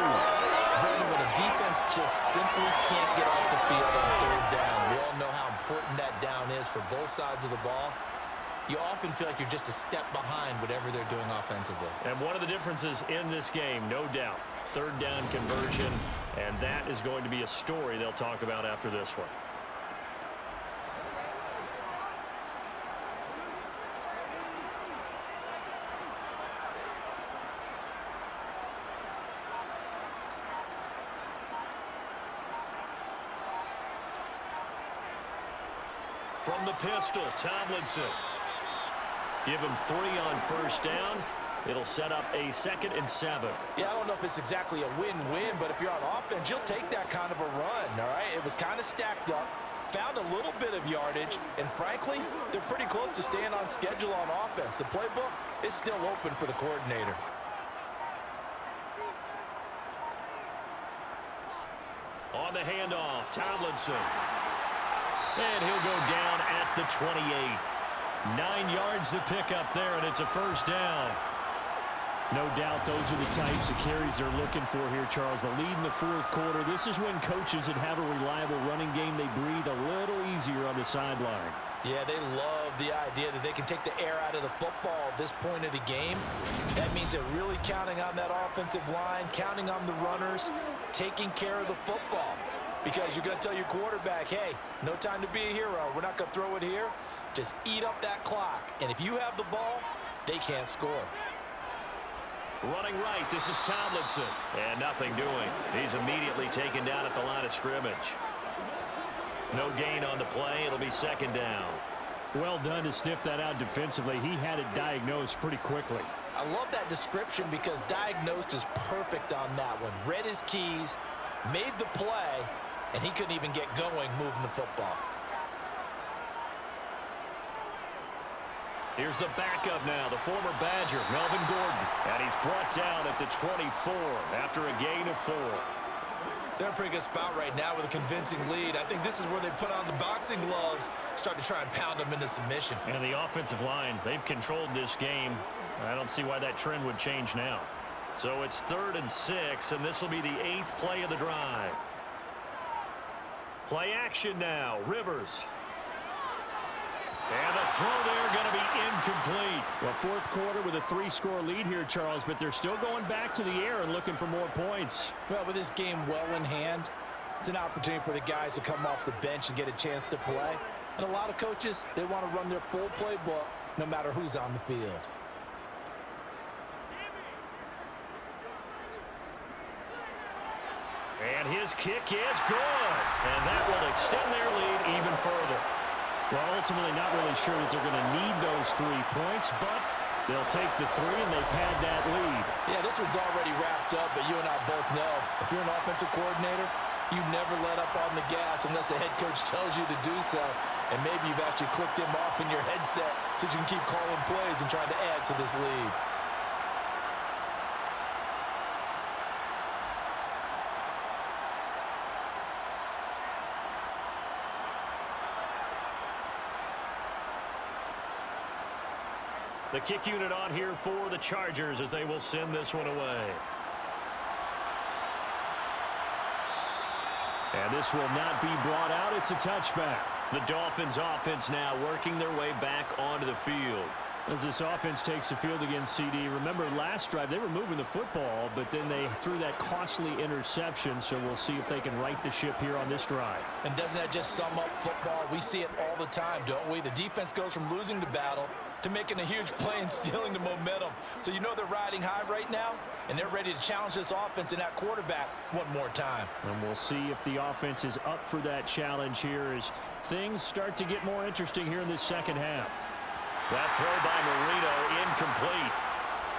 Brandon, when a defense just simply can't get off the field on 3rd down, we all know how important that down is for both sides of the ball. You often feel like you're just a step behind whatever they're doing offensively. And one of the differences in this game, no doubt, 3rd down conversion, and that is going to be a story they'll talk about after this one. From the pistol, Tomlinson. Give him 3 on 1st down. It'll set up a 2nd and 7. Yeah, I don't know if it's exactly a win-win, but if you're on offense, you'll take that kind of a run, all right? It was kind of stacked up, found a little bit of yardage, and frankly, they're pretty close to staying on schedule on offense. The playbook is still open for the coordinator. On the handoff, Tomlinson. And he'll go the 28. 9 yards to pick up there, and it's a first down. No doubt those are the types of carries they're looking for here, Charles. The lead in the fourth quarter. This is when coaches that have a reliable running game, they breathe a little easier on the sideline. Yeah, they love the idea that they can take the air out of the football at this point of the game. That means they're really counting on that offensive line, counting on the runners, taking care of the football. Because you're going to tell your quarterback, hey, no time to be a hero. We're not going to throw it here. Just eat up that clock. And if you have the ball, they can't score. Running right, this is Tomlinson. And nothing doing. He's immediately taken down at the line of scrimmage. No gain on the play. It'll be second down. Well done to sniff that out defensively. He had it diagnosed pretty quickly. I love that description because diagnosed is perfect on that one. Read his keys, made the play, and he couldn't even get going moving the football. Here's the backup now, the former Badger, Melvin Gordon. And he's brought down at the 24 after a gain of 4. They're in a pretty good spot right now with a convincing lead. I think this is where they put on the boxing gloves, start to try and pound them into submission. And the offensive line, they've controlled this game. I don't see why that trend would change now. So it's 3rd and 6, and this will be the 8th play of the drive. Play action now, Rivers. And the throw there going to be incomplete. Well, fourth quarter with a 3-score lead here, Charles, but they're still going back to the air and looking for more points. Well, with this game well in hand, it's an opportunity for the guys to come off the bench and get a chance to play. And a lot of coaches, they want to run their full playbook no matter who's on the field. And his kick is good. And that will extend their lead even further. Well, ultimately not really sure that they're going to need those 3 points, but they'll take the 3 and they pad that lead. Yeah, this one's already wrapped up, but you and I both know if you're an offensive coordinator, you never let up on the gas unless the head coach tells you to do so. And maybe you've actually clicked him off in your headset so you can keep calling plays and trying to add to this lead. The kick unit on here for the Chargers as they will send this one away. And this will not be brought out. It's a touchback. The Dolphins offense now working their way back onto the field. As this offense takes the field against CD, remember last drive they were moving the football, but then they threw that costly interception, so we'll see if they can right the ship here on this drive. And doesn't that just sum up football? We see it all the time, don't we? The defense goes from losing the battle to making a huge play and stealing the momentum. So you know they're riding high right now, and they're ready to challenge this offense and that quarterback one more time. And we'll see if the offense is up for that challenge here as things start to get more interesting here in this second half. That throw by Marino incomplete.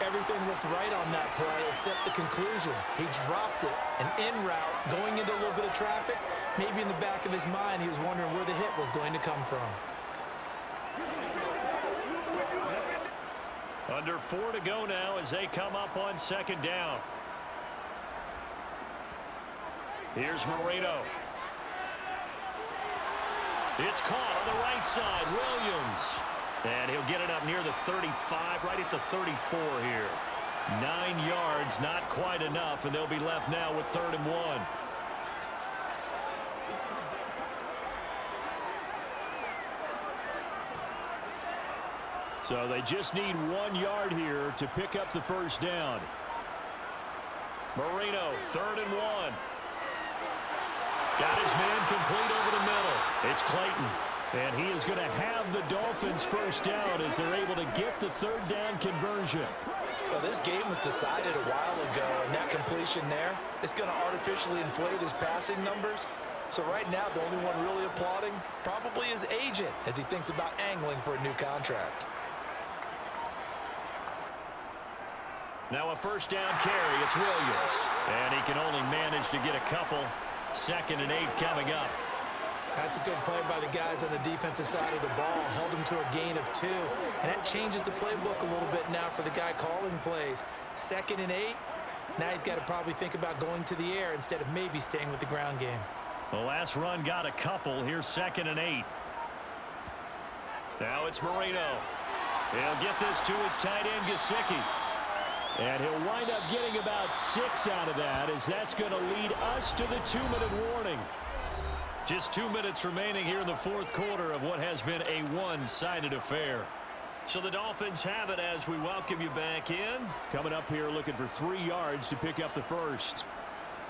Everything looked right on that play except the conclusion. He dropped it, an in route, going into a little bit of traffic. Maybe in the back of his mind he was wondering where the hit was going to come from. Under 4 to go now as they come up on second down. Here's Marino. It's caught on the right side. Williams. And he'll get it up near the 35, right at the 34 here. 9 yards, not quite enough, and they'll be left now with 3rd and 1. So they just need 1 yard here to pick up the first down. Marino, 3rd and 1. Got his man complete over the middle. It's Clayton. And he is going to have the Dolphins first down as they're able to get the 3rd down conversion. Well, this game was decided a while ago, and that completion there is going to artificially inflate his passing numbers. So right now, the only one really applauding probably his agent as he thinks about angling for a new contract. Now a first down carry. It's Williams. And he can only manage to get a couple. 2nd and 8 coming up. That's a good play by the guys on the defensive side of the ball. Held them to a gain of 2. And that changes the playbook a little bit now for the guy calling plays. 2nd and 8. Now he's got to probably think about going to the air instead of maybe staying with the ground game. The last run got a couple. Here's 2nd and 8. Now it's Marino. He'll get this to his tight end, Gesicki. And he'll wind up getting about 6 out of that, as that's going to lead us to the 2-minute warning. Just 2 minutes remaining here in the fourth quarter of what has been a one-sided affair. So the Dolphins have it as we welcome you back in. Coming up here looking for 3 yards to pick up the first.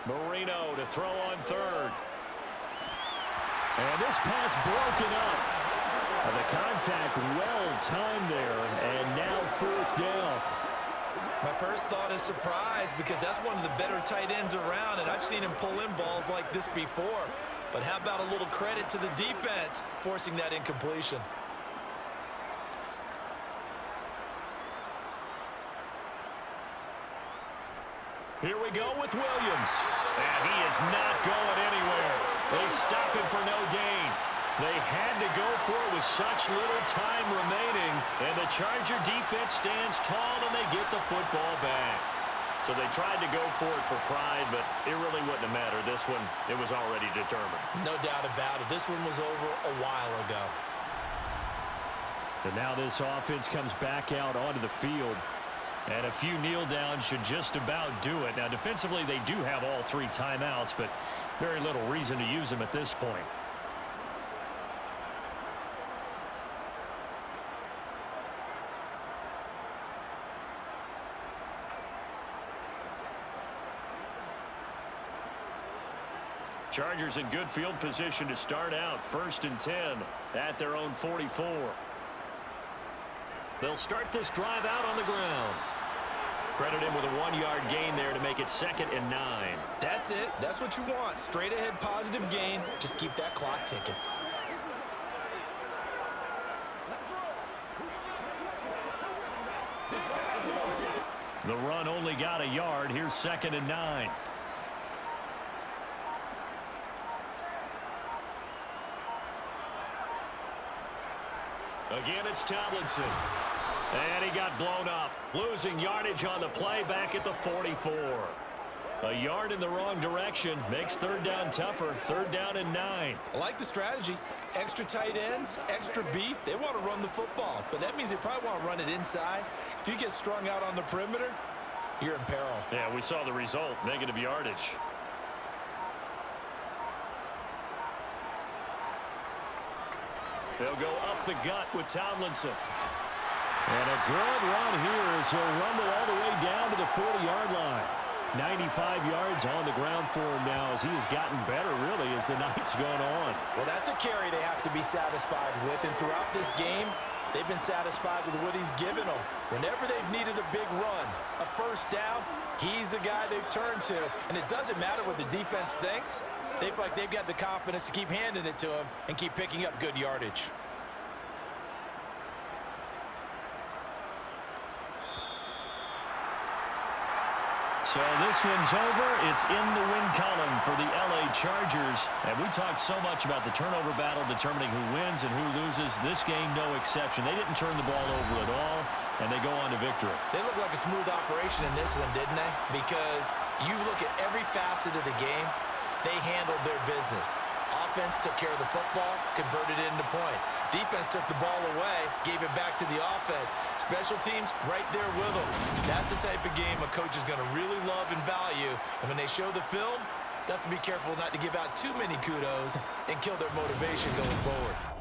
Marino to throw on third. And this pass broken up. The contact well timed there, and now fourth down. My first thought is surprise, because that's one of the better tight ends around, and I've seen him pull in balls like this before. But how about a little credit to the defense forcing that incompletion? Here we go with Williams. And he is not going anywhere. They stop him for no gain. They had to go for it with such little time remaining. And the Charger defense stands tall, and they get the football back. So they tried to go for it for pride, but it really wouldn't have mattered. This one, it was already determined. No doubt about it. This one was over a while ago. And now this offense comes back out onto the field. And a few kneel downs should just about do it. Now, defensively, they do have all 3 timeouts, but very little reason to use them at this point. Chargers in good field position to start out. 1st and 10 at their own 44. They'll start this drive out on the ground. Credit him with a 1-yard gain there to make it 2nd and 9. That's it. That's what you want. Straight ahead positive gain. Just keep that clock ticking. The run only got a yard. Here's 2nd and 9. Again, it's Tomlinson. And he got blown up. Losing yardage on the play back at the 44. A yard in the wrong direction makes 3rd down tougher. 3rd down and 9. I like the strategy. Extra tight ends, extra beef. They want to run the football, but that means they probably want to run it inside. If you get strung out on the perimeter, you're in peril. Yeah, we saw the result. Negative yardage. They'll go up the gut with Tomlinson. And a good run here as he'll rumble all the way down to the 40-yard line. 95 yards on the ground for him now as he has gotten better, really, as the night's gone on. Well, that's a carry they have to be satisfied with. And throughout this game, they've been satisfied with what he's given them. Whenever they've needed a big run, a 1st down, he's the guy they've turned to. And it doesn't matter what the defense thinks. They feel like they've got the confidence to keep handing it to him and keep picking up good yardage. So this one's over. It's in the win column for the LA Chargers. And we talked so much about the turnover battle determining who wins and who loses. This game, no exception. They didn't turn the ball over at all, and they go on to victory. They look like a smooth operation in this one, didn't they? Because you look at every facet of the game, they handled their business. Offense took care of the football, converted it into points. Defense took the ball away, gave it back to the offense. Special teams right there with them. That's the type of game a coach is going to really love and value. And when they show the film, they have to be careful not to give out too many kudos and kill their motivation going forward.